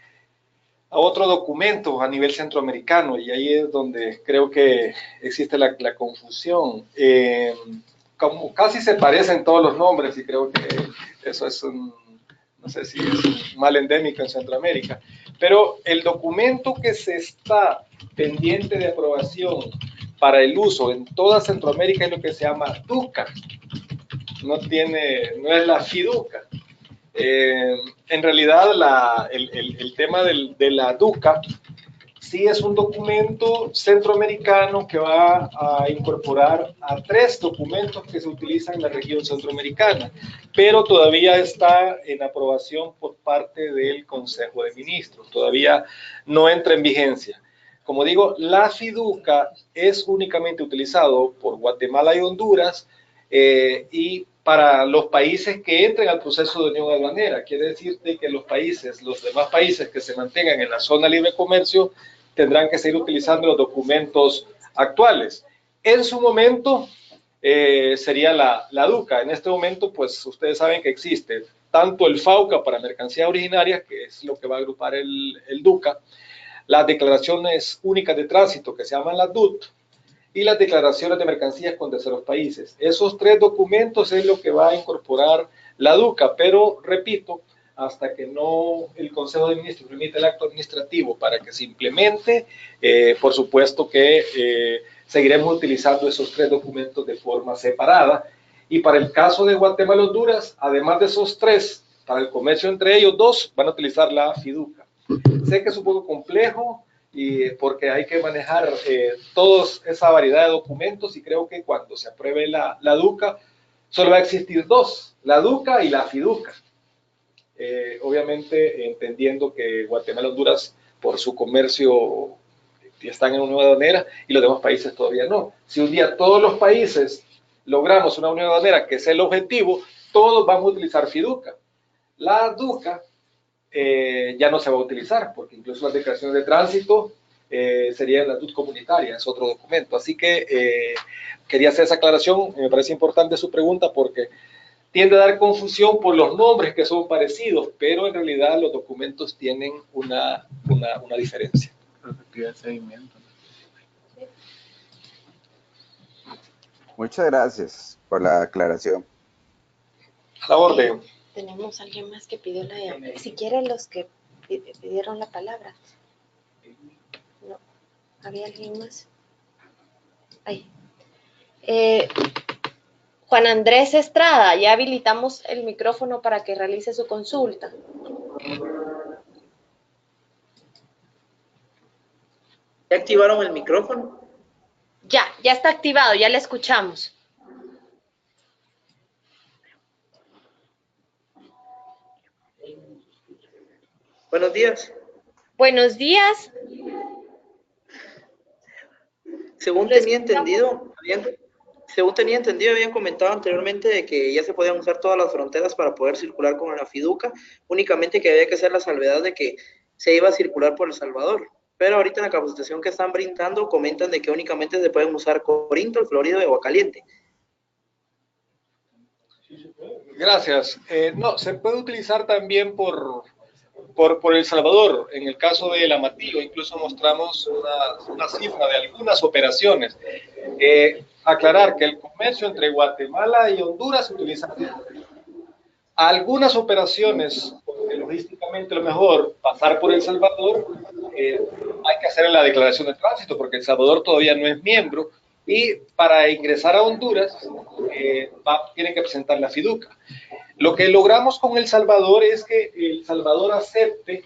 S1: a otro documento a nivel centroamericano, y ahí es donde creo que existe la confusión. Como casi se parecen todos los nombres, y creo que eso es no sé si es un mal endémico en Centroamérica, pero el documento que se está pendiente de aprobación para el uso en toda Centroamérica es lo que se llama DUCA, no es la FIDUCA. En realidad el tema de la DUCA sí es un documento centroamericano que va a incorporar a 3 documentos que se utilizan en la región centroamericana, pero todavía está en aprobación por parte del Consejo de Ministros, todavía no entra en vigencia. Como digo, la FIDUCA es únicamente utilizado por Guatemala y Honduras y para los países que entren al proceso de unión aduanera. Quiere decir que los demás países que se mantengan en la zona libre de comercio tendrán que seguir utilizando los documentos actuales. En su momento sería la DUCA. En este momento, pues ustedes saben que existe tanto el FAUCA para mercancía originaria, que es lo que va a agrupar el DUCA, las declaraciones únicas de tránsito, que se llaman las DUT, y las declaraciones de mercancías con terceros países. Esos 3 documentos es lo que va a incorporar la DUCA, pero repito, hasta que no el Consejo de Ministros permita el acto administrativo para que se implemente, por supuesto que seguiremos utilizando esos 3 documentos de forma separada. Y para el caso de Guatemala y Honduras, además de esos 3, para el comercio entre ellos 2, van a utilizar la FIDUCA. Sé que es un poco complejo, y porque hay que manejar toda esa variedad de documentos, y creo que cuando se apruebe la DUCA, solo va a existir 2, la DUCA y la FIDUCA. Obviamente entendiendo que Guatemala y Honduras, por su comercio, están en una unión aduanera y los demás países todavía no. Si un día todos los países logramos una unión aduanera, que es el objetivo, todos vamos a utilizar FIDUCA. La DUCA ya no se va a utilizar, porque incluso las declaraciones de tránsito serían la DUT comunitaria, es otro documento. Así que quería hacer esa aclaración, me parece importante su pregunta, porque tiende a dar confusión por los nombres que son parecidos, pero en realidad los documentos tienen una diferencia.
S7: Muchas gracias por la aclaración.
S1: A la orden.
S2: Tenemos alguien más que pidió la... Si quieren los que pidieron la palabra. No, ¿había alguien más? Ahí. Juan Andrés Estrada, ya habilitamos el micrófono para que realice su consulta.
S8: ¿Ya activaron el micrófono?
S2: Ya está activado, ya le escuchamos.
S8: Buenos días.
S2: Buenos días.
S8: Según tenía entendido, habían comentado anteriormente de que ya se podían usar todas las fronteras para poder circular con la FIDUCA, únicamente que había que hacer la salvedad de que se iba a circular por El Salvador. Pero ahorita en la capacitación que están brindando comentan de que únicamente se pueden usar Corinto, el Florido y Agua Caliente.
S1: Gracias. No, se puede utilizar también por El Salvador. En el caso del Amatillo, incluso mostramos una cifra de algunas operaciones. Aclarar que el comercio entre Guatemala y Honduras se utiliza algunas operaciones, porque logísticamente lo mejor pasar por El Salvador, hay que hacer la declaración de tránsito, porque El Salvador todavía no es miembro, y para ingresar a Honduras tiene que presentar la fiduca. Lo que logramos con El Salvador es que El Salvador acepte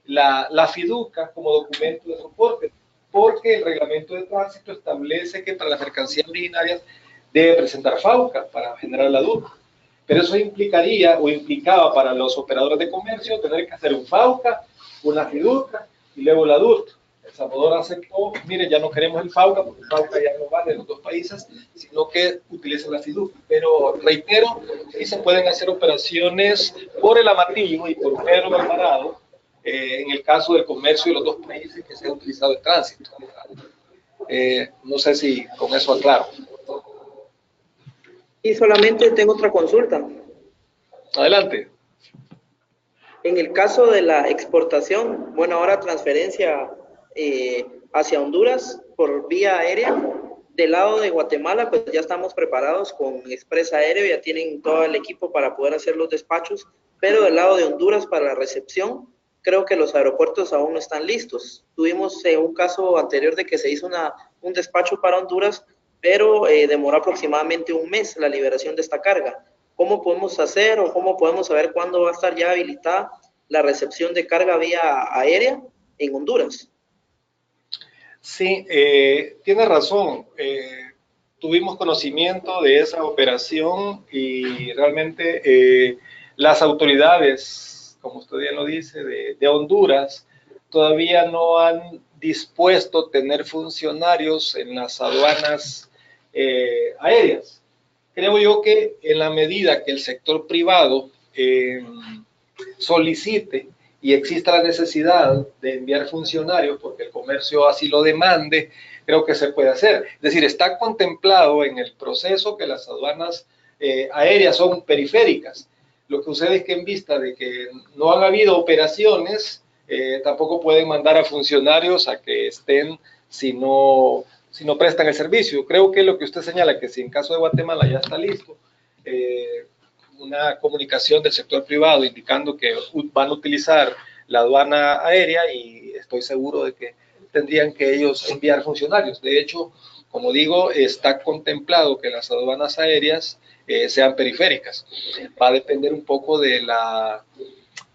S1: la fiduca como documento de soporte, porque el reglamento de tránsito establece que para las mercancías originarias debe presentar FAUCA para generar la DUC. Pero eso implicaría o implicaba para los operadores de comercio tener que hacer un FAUCA, una fiduca y luego la DUC. El Salvador aceptó, miren, ya no queremos el FAUCA, porque el FAUCA ya no vale en los dos países, sino que utilicen la fiduca. Pero reitero, sí se pueden hacer operaciones por el Amatillo y por Pedro Alvarado, en el caso del comercio de los dos países que se ha utilizado el tránsito. No sé si con eso aclaro.
S8: Y solamente tengo otra consulta.
S1: Adelante.
S8: En el caso de la exportación, bueno, ahora transferencia hacia Honduras por vía aérea, del lado de Guatemala, pues ya estamos preparados con Express Aéreo, ya tienen todo el equipo para poder hacer los despachos, pero del lado de Honduras para la recepción, creo que los aeropuertos aún no están listos. Tuvimos un caso anterior de que se hizo un despacho para Honduras, pero demoró aproximadamente un mes la liberación de esta carga. ¿Cómo podemos hacer o cómo podemos saber cuándo va a estar ya habilitada la recepción de carga vía aérea en Honduras?
S1: Sí, tiene razón. Tuvimos conocimiento de esa operación y realmente las autoridades, como usted bien lo dice, de Honduras, todavía no han dispuesto tener funcionarios en las aduanas aéreas. Creo yo que en la medida que el sector privado solicite y exista la necesidad de enviar funcionarios porque el comercio así lo demande, creo que se puede hacer. Es decir, está contemplado en el proceso que las aduanas aéreas son periféricas. Lo que sucede es que en vista de que no han habido operaciones, tampoco pueden mandar a funcionarios a que estén si no prestan el servicio. Creo que lo que usted señala, que si en caso de Guatemala ya está listo, una comunicación del sector privado indicando que van a utilizar la aduana aérea y estoy seguro de que tendrían que ellos enviar funcionarios. De hecho, como digo, está contemplado que las aduanas aéreas sean periféricas. Va a depender un poco del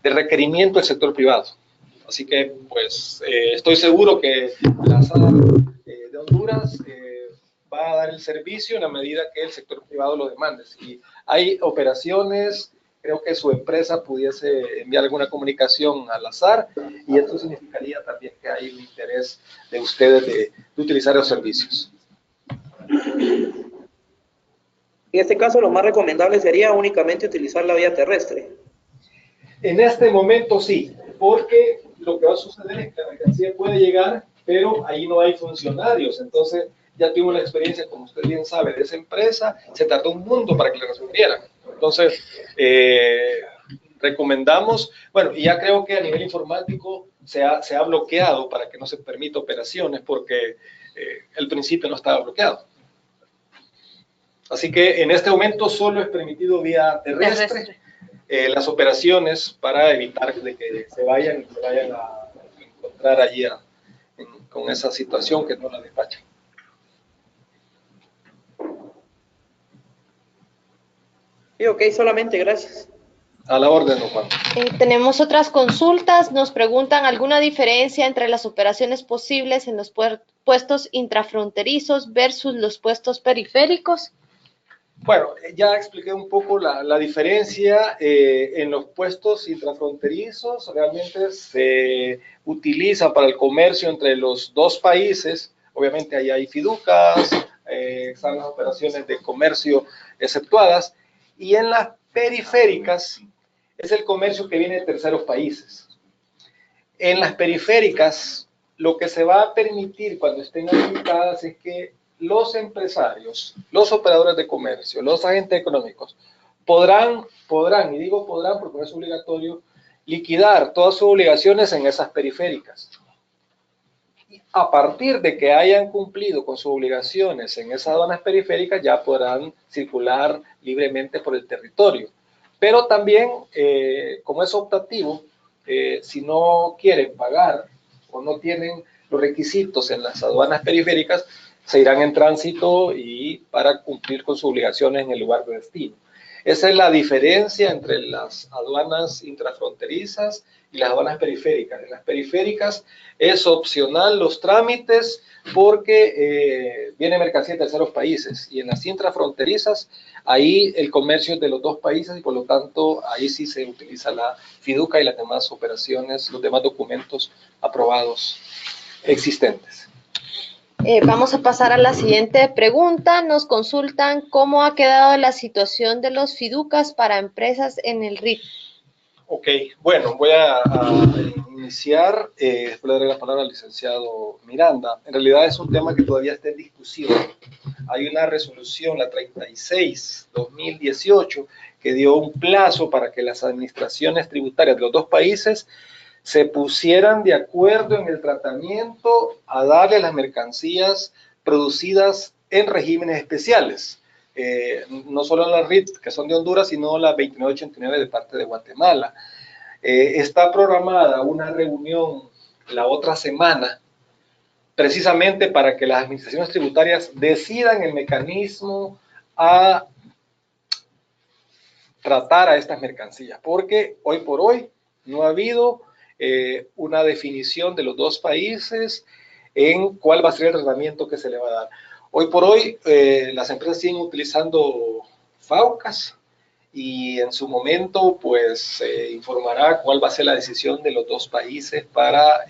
S1: requerimiento del sector privado. Así que, pues, estoy seguro que la SAR de Honduras va a dar el servicio en la medida que el sector privado lo demande. Si hay operaciones, creo que su empresa pudiese enviar alguna comunicación al SAR y esto significaría también que hay un interés de ustedes de utilizar los servicios.
S8: En este caso, lo más recomendable sería únicamente utilizar la vía terrestre.
S1: En este momento sí, porque lo que va a suceder es que la mercancía puede llegar, pero ahí no hay funcionarios. Entonces, ya tuve una experiencia, como usted bien sabe, de esa empresa, se tardó un mundo para que le respondieran. Entonces, recomendamos, bueno, y ya creo que a nivel informático se ha bloqueado para que no se permita operaciones, porque el principio no estaba bloqueado. Así que en este momento solo es permitido vía terrestre. Las operaciones para evitar de que se vayan a encontrar allí con esa situación que no la despachan.
S8: Sí, ok, solamente, gracias.
S1: A la orden, don Juan.
S2: Tenemos otras consultas. Nos preguntan alguna diferencia entre las operaciones posibles en los puestos intrafronterizos versus los puestos periféricos.
S1: Bueno, ya expliqué un poco la diferencia en los puestos intrafronterizos. Realmente se utiliza para el comercio entre los dos países. Obviamente ahí hay fiducas, están las operaciones de comercio exceptuadas. Y en las periféricas es el comercio que viene de terceros países. En las periféricas, lo que se va a permitir cuando estén habilitadas es que los empresarios, los operadores de comercio, los agentes económicos, podrán, y digo podrán porque no es obligatorio, liquidar todas sus obligaciones en esas periféricas. A partir de que hayan cumplido con sus obligaciones en esas aduanas periféricas, ya podrán circular libremente por el territorio. Pero también, como es optativo, si no quieren pagar o no tienen los requisitos en las aduanas periféricas, se irán en tránsito y para cumplir con sus obligaciones en el lugar de destino. Esa es la diferencia entre las aduanas intrafronterizas y las aduanas periféricas. En las periféricas es opcional los trámites porque viene mercancía de terceros países, y en las intrafronterizas ahí el comercio es de los dos países y por lo tanto ahí sí se utiliza la fiducia y las demás operaciones, los demás documentos aprobados existentes.
S2: Vamos a pasar a la siguiente pregunta. Nos consultan cómo ha quedado la situación de los fiducas para empresas en el RIT.
S1: Ok, bueno, voy a iniciar, después le daré la palabra al licenciado Miranda. En realidad es un tema que todavía está en discusión. Hay una resolución, la 36/2018, que dio un plazo para que las administraciones tributarias de los dos países se pusieran de acuerdo en el tratamiento a darle a las mercancías producidas en regímenes especiales. No solo las RIT, que son de Honduras, sino la 2989 de parte de Guatemala. Está programada una reunión la otra semana, precisamente para que las administraciones tributarias decidan el mecanismo a tratar a estas mercancías, porque hoy por hoy no ha habido una definición de los dos países en cuál va a ser el tratamiento que se le va a dar. Hoy por hoy las empresas siguen utilizando FAUCAS y en su momento pues se informará cuál va a ser la decisión de los dos países para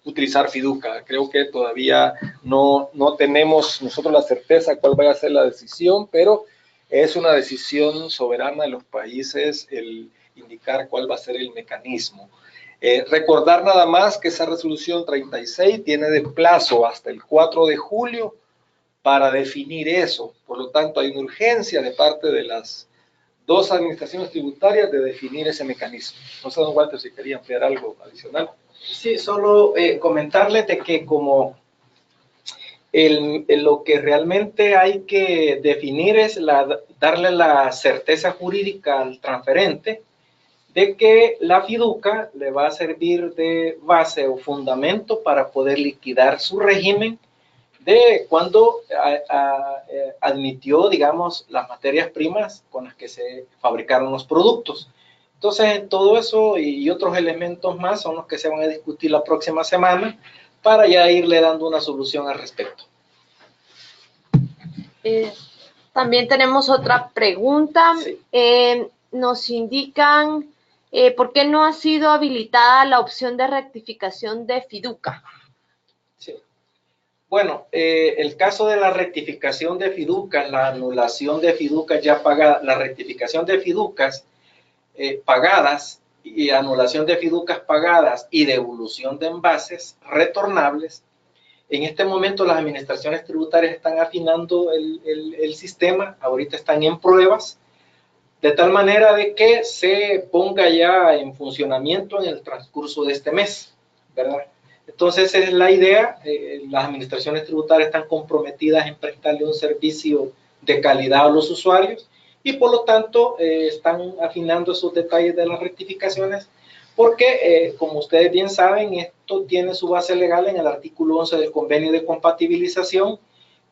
S1: utilizar fiducia. Creo que todavía no tenemos nosotros la certeza cuál va a ser la decisión, pero es una decisión soberana de los países el indicar cuál va a ser el mecanismo. Recordar nada más que esa resolución 36 tiene de plazo hasta el 4 de julio para definir eso. Por lo tanto, hay una urgencia de parte de las dos administraciones tributarias de definir ese mecanismo. No sé, don Walter, si quería ampliar algo adicional.
S4: Sí, solo comentarles de que como lo que realmente hay que definir es darle la certeza jurídica al transferente de que la fiducia le va a servir de base o fundamento para poder liquidar su régimen de cuando admitió, digamos, las materias primas con las que se fabricaron los productos. Entonces, todo eso y otros elementos más son los que se van a discutir la próxima semana para ya irle dando una solución al respecto.
S2: También tenemos otra pregunta.
S4: Sí.
S2: Nos indican por qué no ha sido habilitada la opción de rectificación de fiducia.
S4: Sí. Bueno, el caso de la rectificación de fiducia, la anulación de fiducias ya pagadas, la rectificación de fiducias pagadas y anulación de fiducias pagadas y devolución de envases retornables. En este momento las administraciones tributarias están afinando el sistema, ahorita están en pruebas, de tal manera de que se ponga ya en funcionamiento en el transcurso de este mes, ¿verdad? Entonces esa es la idea. Las administraciones tributarias están comprometidas en prestarle un servicio de calidad a los usuarios y por lo tanto están afinando esos detalles de las rectificaciones porque, como ustedes bien saben, esto tiene su base legal en el artículo 11 del convenio de compatibilización,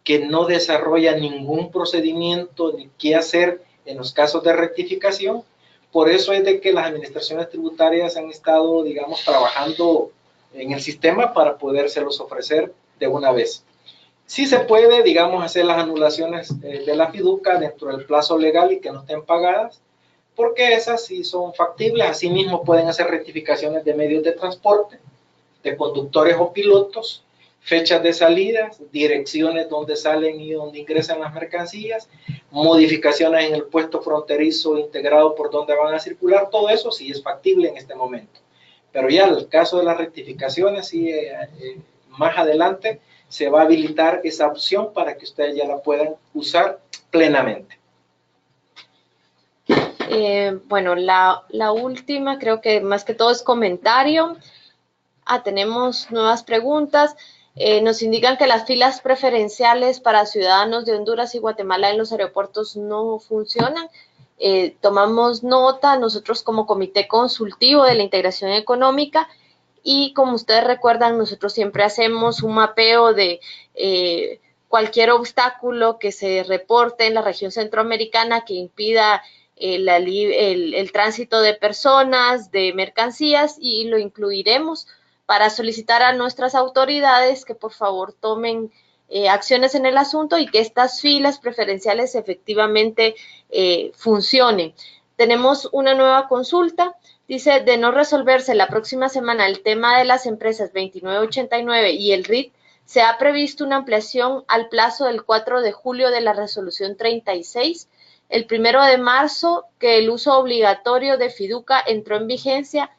S4: que no desarrolla ningún procedimiento ni qué hacer en los casos de rectificación. Por eso es de que las administraciones tributarias han estado, digamos, trabajando en el sistema para podérselos ofrecer de una vez. Sí se puede, digamos, hacer las anulaciones de la fiducia dentro del plazo legal y que no estén pagadas, porque esas sí son factibles. Asimismo pueden hacer rectificaciones de medios de transporte, de conductores o pilotos, fechas de salidas, direcciones donde salen y donde ingresan las mercancías, modificaciones en el puesto fronterizo integrado por donde van a circular. Todo eso sí es factible en este momento. Pero ya el caso de las rectificaciones, sí, más adelante se va a habilitar esa opción para que ustedes ya la puedan usar plenamente.
S2: Bueno, la última creo que más que todo es comentario. Tenemos nuevas preguntas. Nos indican que las filas preferenciales para ciudadanos de Honduras y Guatemala en los aeropuertos no funcionan. Tomamos nota nosotros como Comité Consultivo de la Integración Económica y como ustedes recuerdan, nosotros siempre hacemos un mapeo de cualquier obstáculo que se reporte en la región centroamericana que impida el tránsito de personas, de mercancías, y lo incluiremos para solicitar a nuestras autoridades que por favor tomen acciones en el asunto y que estas filas preferenciales efectivamente funcionen. Tenemos una nueva consulta. Dice, de no resolverse la próxima semana el tema de las empresas 2989 y el RIT, se ha previsto una ampliación al plazo del 4 de julio de la resolución 36. El 1 de marzo, que el uso obligatorio de Fiduca entró en vigencia.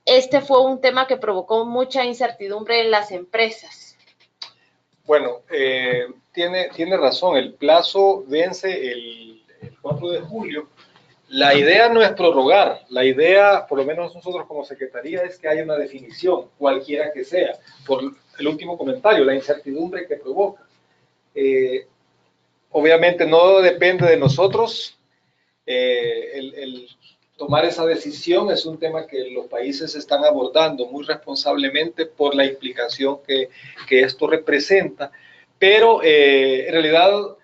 S2: Este fue un tema que provocó mucha incertidumbre en las empresas.
S1: Bueno, tiene razón, el plazo vence el 4 de julio. La idea no es prorrogar, la idea, por lo menos nosotros como Secretaría, es que haya una definición, cualquiera que sea, por el último comentario, la incertidumbre que provoca. Obviamente no depende de nosotros el tomar esa decisión, es un tema que los países están abordando muy responsablemente por la implicación que esto representa, pero en realidad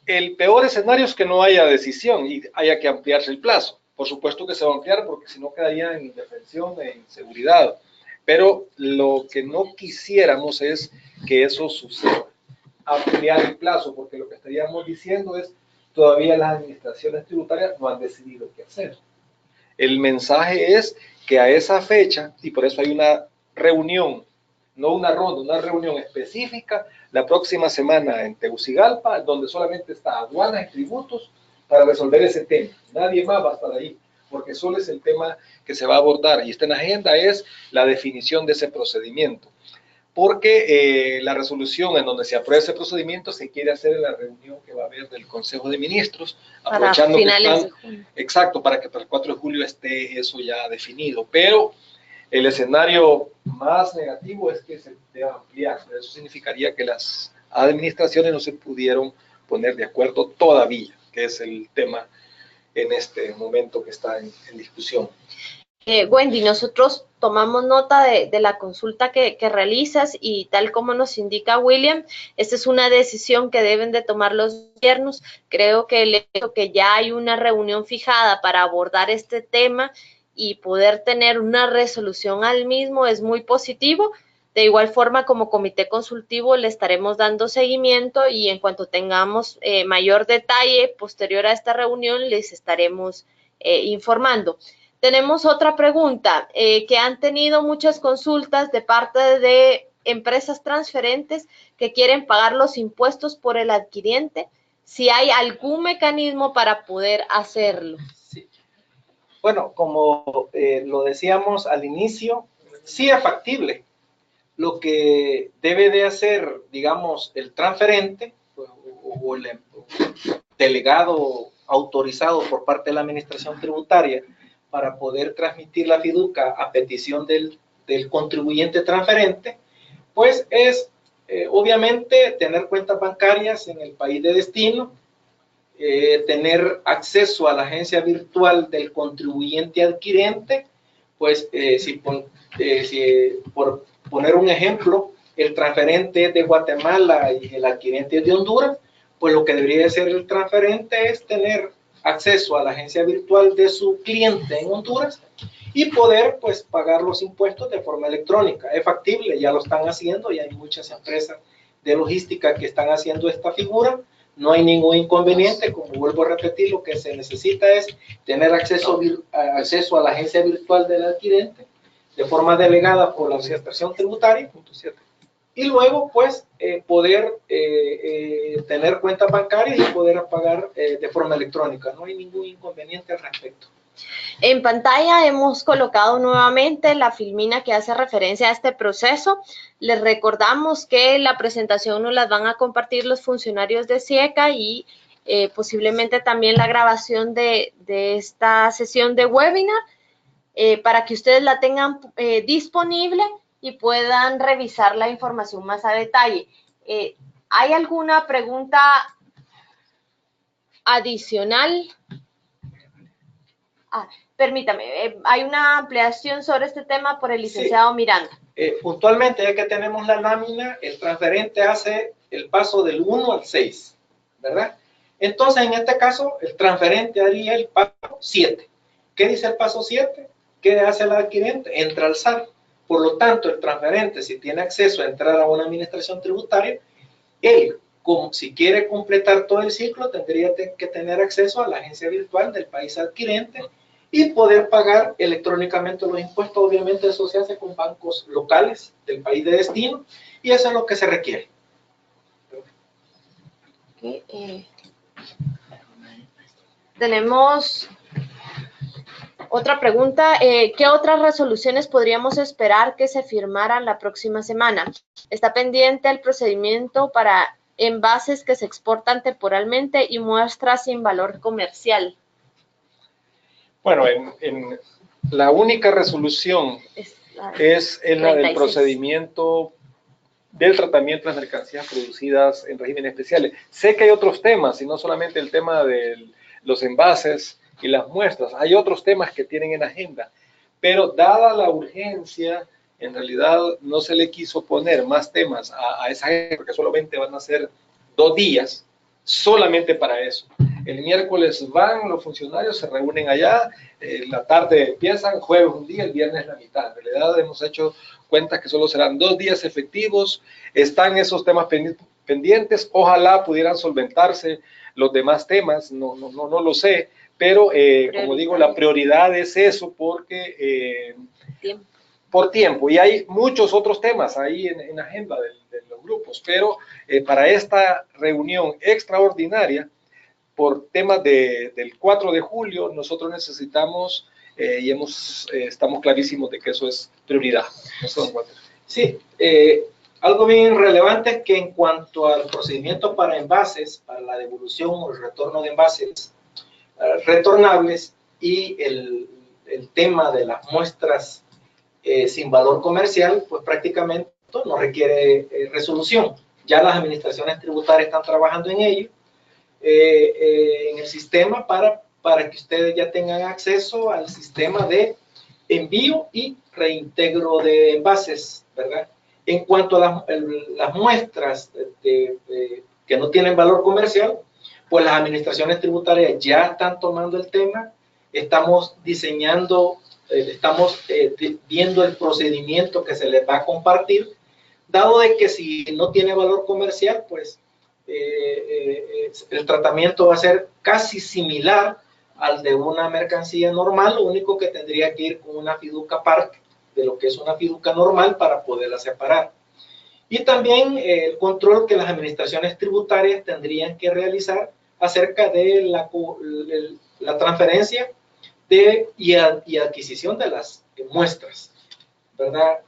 S1: el peor escenario es que no haya decisión y haya que ampliarse el plazo. Por supuesto que se va a ampliar porque si no quedaría en indefensión, en inseguridad, pero lo que no quisiéramos es que eso suceda, ampliar el plazo, porque lo que estaríamos diciendo es todavía las administraciones tributarias no han decidido qué hacer. El mensaje es que a esa fecha, y por eso hay una reunión, no una ronda, una reunión específica la próxima semana en Tegucigalpa, donde solamente está aduanas y tributos para resolver ese tema. Nadie más va a estar ahí, porque solo es el tema que se va a abordar, y está en agenda es la definición de ese procedimiento. Porque la resolución en donde se aprueba ese procedimiento se quiere hacer en la reunión que va a haber del Consejo de Ministros, aprovechando que están, exacto, para que para el 4 de julio esté eso ya definido. Pero el escenario más negativo es que se deba ampliar. Eso significaría que las administraciones no se pudieron poner de acuerdo todavía, que es el tema en este momento que está en discusión.
S2: Wendy, nosotros tomamos nota de la consulta que realizas y tal como nos indica William, esta es una decisión que deben de tomar los gobiernos. Creo que el hecho que ya hay una reunión fijada para abordar este tema y poder tener una resolución al mismo es muy positivo. De igual forma, como comité consultivo le estaremos dando seguimiento y en cuanto tengamos mayor detalle posterior a esta reunión les estaremos informando. Tenemos otra pregunta, que han tenido muchas consultas de parte de empresas transferentes que quieren pagar los impuestos por el adquiriente, si hay algún mecanismo para poder hacerlo.
S4: Sí. Bueno, como lo decíamos al inicio, sí es factible. Lo que debe de hacer, digamos, el transferente o el delegado autorizado por parte de la Administración Tributaria para poder transmitir la fiducia a petición del contribuyente transferente, pues es obviamente tener cuentas bancarias en el país de destino, tener acceso a la agencia virtual del contribuyente adquirente, pues si por poner un ejemplo, el transferente es de Guatemala y el adquirente es de Honduras, pues lo que debería hacer el transferente es tener acceso a la agencia virtual de su cliente en Honduras y poder pues pagar los impuestos de forma electrónica. Es factible, ya lo están haciendo y hay muchas empresas de logística que están haciendo esta figura. No hay ningún inconveniente, como vuelvo a repetir, lo que se necesita es tener acceso a la agencia virtual del adquirente de forma delegada por la Administración Tributaria, y luego pues poder tener cuentas bancarias y poder pagar de forma electrónica. No hay ningún inconveniente al respecto.
S2: En pantalla hemos colocado nuevamente la filmina que hace referencia a este proceso. Les recordamos que la presentación nos la van a compartir los funcionarios de SIECA y posiblemente también la grabación de esta sesión de webinar para que ustedes la tengan disponible y puedan revisar la información más a detalle. ¿Hay alguna pregunta adicional? Permítame, hay una ampliación sobre este tema por el licenciado Miranda.
S4: Puntualmente, ya que tenemos la lámina, el transferente hace el paso del 1 al 6, ¿verdad? Entonces, en este caso, el transferente haría el paso 7. ¿Qué dice el paso 7? ¿Qué hace el adquirente? Entra al SAR. Por lo tanto, el transferente, si tiene acceso a entrar a una administración tributaria, él, como si quiere completar todo el ciclo, tendría que tener acceso a la agencia virtual del país adquirente y poder pagar electrónicamente los impuestos. Obviamente eso se hace con bancos locales del país de destino y eso es lo que se requiere.
S2: Tenemos otra pregunta. ¿Qué otras resoluciones podríamos esperar que se firmaran la próxima semana? ¿Está pendiente el procedimiento para envases que se exportan temporalmente y muestras sin valor comercial?
S1: Bueno, en la única resolución es en la del procedimiento del tratamiento de las mercancías producidas en regímenes especiales. Sé que hay otros temas, y no solamente el tema de los envases y las muestras, hay otros temas que tienen en agenda, pero dada la urgencia, en realidad no se le quiso poner más temas a esa agenda, porque solamente van a ser 2 días, solamente para eso. El miércoles van los funcionarios, se reúnen allá, la tarde empiezan, jueves un día, el viernes la mitad. En realidad hemos hecho cuenta que solo serán 2 días efectivos, están esos temas pendientes, ojalá pudieran solventarse los demás temas, no lo sé, pero como digo, la prioridad es eso porque por tiempo, y hay muchos otros temas ahí en agenda de los grupos, pero para esta reunión extraordinaria, por temas del 4 de julio, nosotros necesitamos y estamos clarísimos de que eso es prioridad.
S4: Sí, algo bien relevante es que en cuanto al procedimiento para envases, para la devolución o el retorno de envases retornables y el tema de las muestras sin valor comercial, pues prácticamente no requiere resolución. Ya las administraciones tributarias están trabajando en ello. En el sistema para que ustedes ya tengan acceso al sistema de envío y reintegro de envases, ¿verdad? En cuanto a las muestras que no tienen valor comercial, pues las administraciones tributarias ya están tomando el tema, estamos diseñando, estamos viendo el procedimiento que se les va a compartir, dado de que si no tiene valor comercial, pues el tratamiento va a ser casi similar al de una mercancía normal, lo único que tendría que ir con una fiducia aparte de lo que es una fiducia normal para poderla separar. Y también el control que las administraciones tributarias tendrían que realizar acerca de la transferencia y adquisición de las muestras, ¿verdad?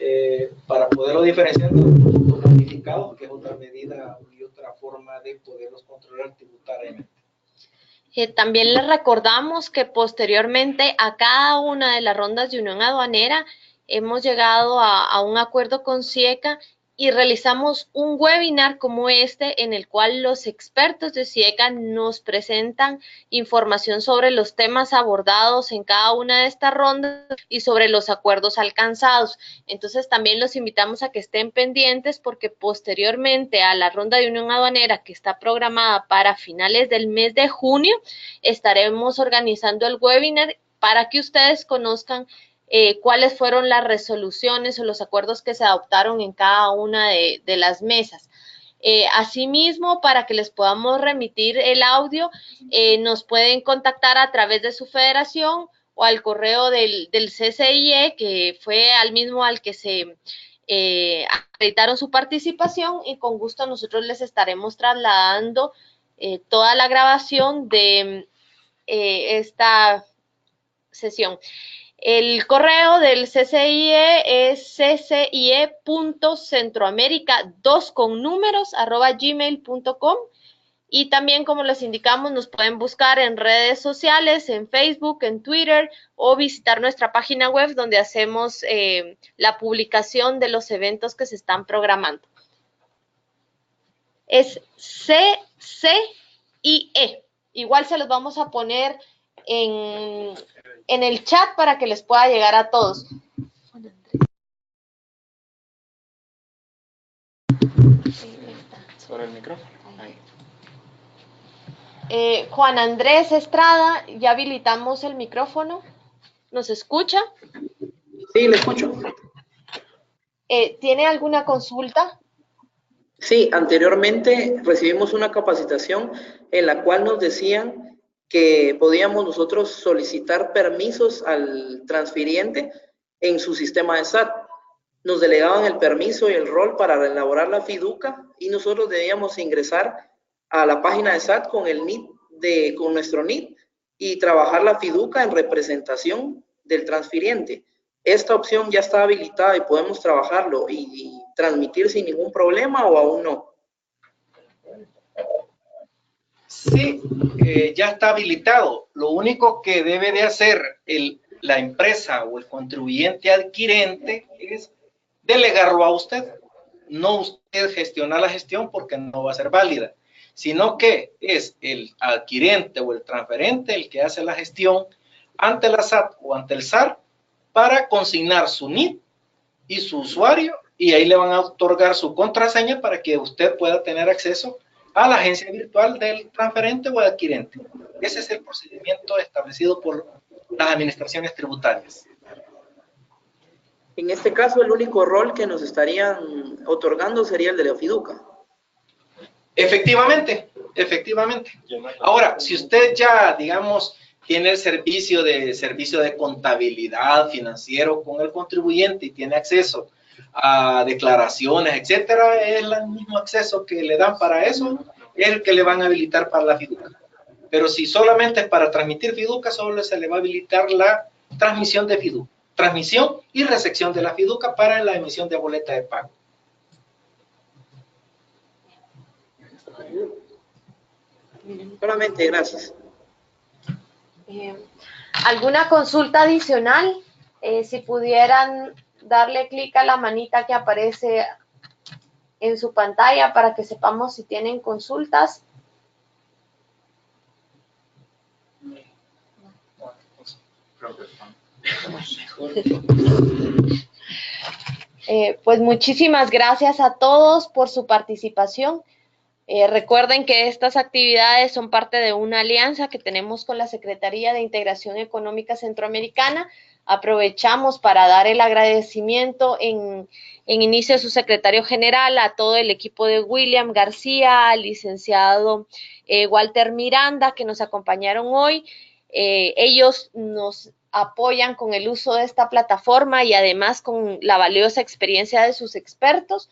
S4: Para poderlo diferenciar de los notificados, que es otra medida y otra forma de poderlos controlar tributariamente.
S2: También les recordamos que posteriormente a cada una de las rondas de unión aduanera hemos llegado a un acuerdo con SIECA y realizamos un webinar como este en el cual los expertos de SIECA nos presentan información sobre los temas abordados en cada una de estas rondas y sobre los acuerdos alcanzados. Entonces también los invitamos a que estén pendientes porque posteriormente a la ronda de unión aduanera que está programada para finales del mes de junio, estaremos organizando el webinar para que ustedes conozcan cuáles fueron las resoluciones o los acuerdos que se adoptaron en cada una de las mesas. Asimismo, para que les podamos remitir el audio, nos pueden contactar a través de su federación o al correo del CCIE, que fue al mismo al que se acreditaron su participación, y con gusto nosotros les estaremos trasladando toda la grabación de esta sesión. El correo del CCIE es ccie.centroamerica2 y también, como les indicamos, nos pueden buscar en redes sociales, en Facebook, en Twitter, o visitar nuestra página web donde hacemos la publicación de los eventos que se están programando. Es CCIE. Igual se los vamos a poner en el chat para que les pueda llegar a todos.
S6: Sobre el micrófono. Ahí.
S2: Juan Andrés Estrada, ya habilitamos el micrófono. ¿Nos escucha?
S8: Sí, le escucho.
S2: ¿Tiene alguna consulta?
S8: Sí, anteriormente recibimos una capacitación en la cual nos decían que podíamos nosotros solicitar permisos al transfiriente en su sistema de SAT. Nos delegaban el permiso y el rol para elaborar la fiduca y nosotros debíamos ingresar a la página de SAT con el NIT con nuestro NIT y trabajar la fiduca en representación del transfiriente. ¿Esta opción ya está habilitada y podemos trabajarlo y transmitir sin ningún problema o aún no?
S4: Sí, ya está habilitado. Lo único que debe de hacer la empresa o el contribuyente adquirente es delegarlo a usted. No usted gestionar la gestión porque no va a ser válida, sino que es el adquirente o el transferente el que hace la gestión ante la SAT o ante el SAR para consignar su NIT y su usuario, y ahí le van a otorgar su contraseña para que usted pueda tener acceso a la agencia virtual del transferente o adquirente. Ese es el procedimiento establecido por las administraciones tributarias.
S8: En este caso, el único rol que nos estarían otorgando sería el de la fiduca.
S4: Efectivamente, efectivamente. Ahora, si usted ya, digamos, tiene el servicio de contabilidad financiero con el contribuyente y tiene acceso a declaraciones, etcétera, es el mismo acceso que le dan para eso, es el que le van a habilitar para la fiduca. Pero si solamente es para transmitir fiduca, solo se le va a habilitar la transmisión de fiduca, transmisión y recepción de la fiduca para la emisión de boleta de pago.
S8: Solamente, gracias.
S2: ¿Alguna consulta adicional? Si pudieran darle clic a la manita que aparece en su pantalla para que sepamos si tienen consultas. Pues muchísimas gracias a todos por su participación. Recuerden que estas actividades son parte de una alianza que tenemos con la Secretaría de Integración Económica Centroamericana. Aprovechamos para dar el agradecimiento en inicio de su secretario general a todo el equipo de William García, al licenciado Walter Miranda, que nos acompañaron hoy. Ellos nos apoyan con el uso de esta plataforma y además con la valiosa experiencia de sus expertos.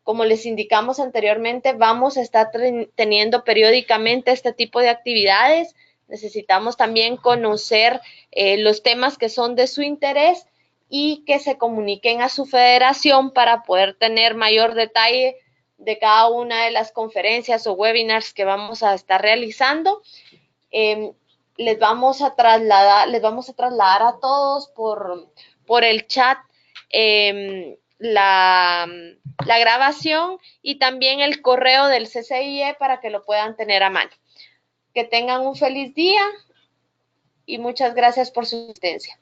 S2: Como les indicamos anteriormente, vamos a estar teniendo periódicamente este tipo de actividades. Necesitamos también conocer los temas que son de su interés y que se comuniquen a su federación para poder tener mayor detalle de cada una de las conferencias o webinars que vamos a estar realizando. Les vamos a trasladar a todos por el chat la grabación y también el correo del CCIE para que lo puedan tener a mano. Que tengan un feliz día y muchas gracias por su asistencia.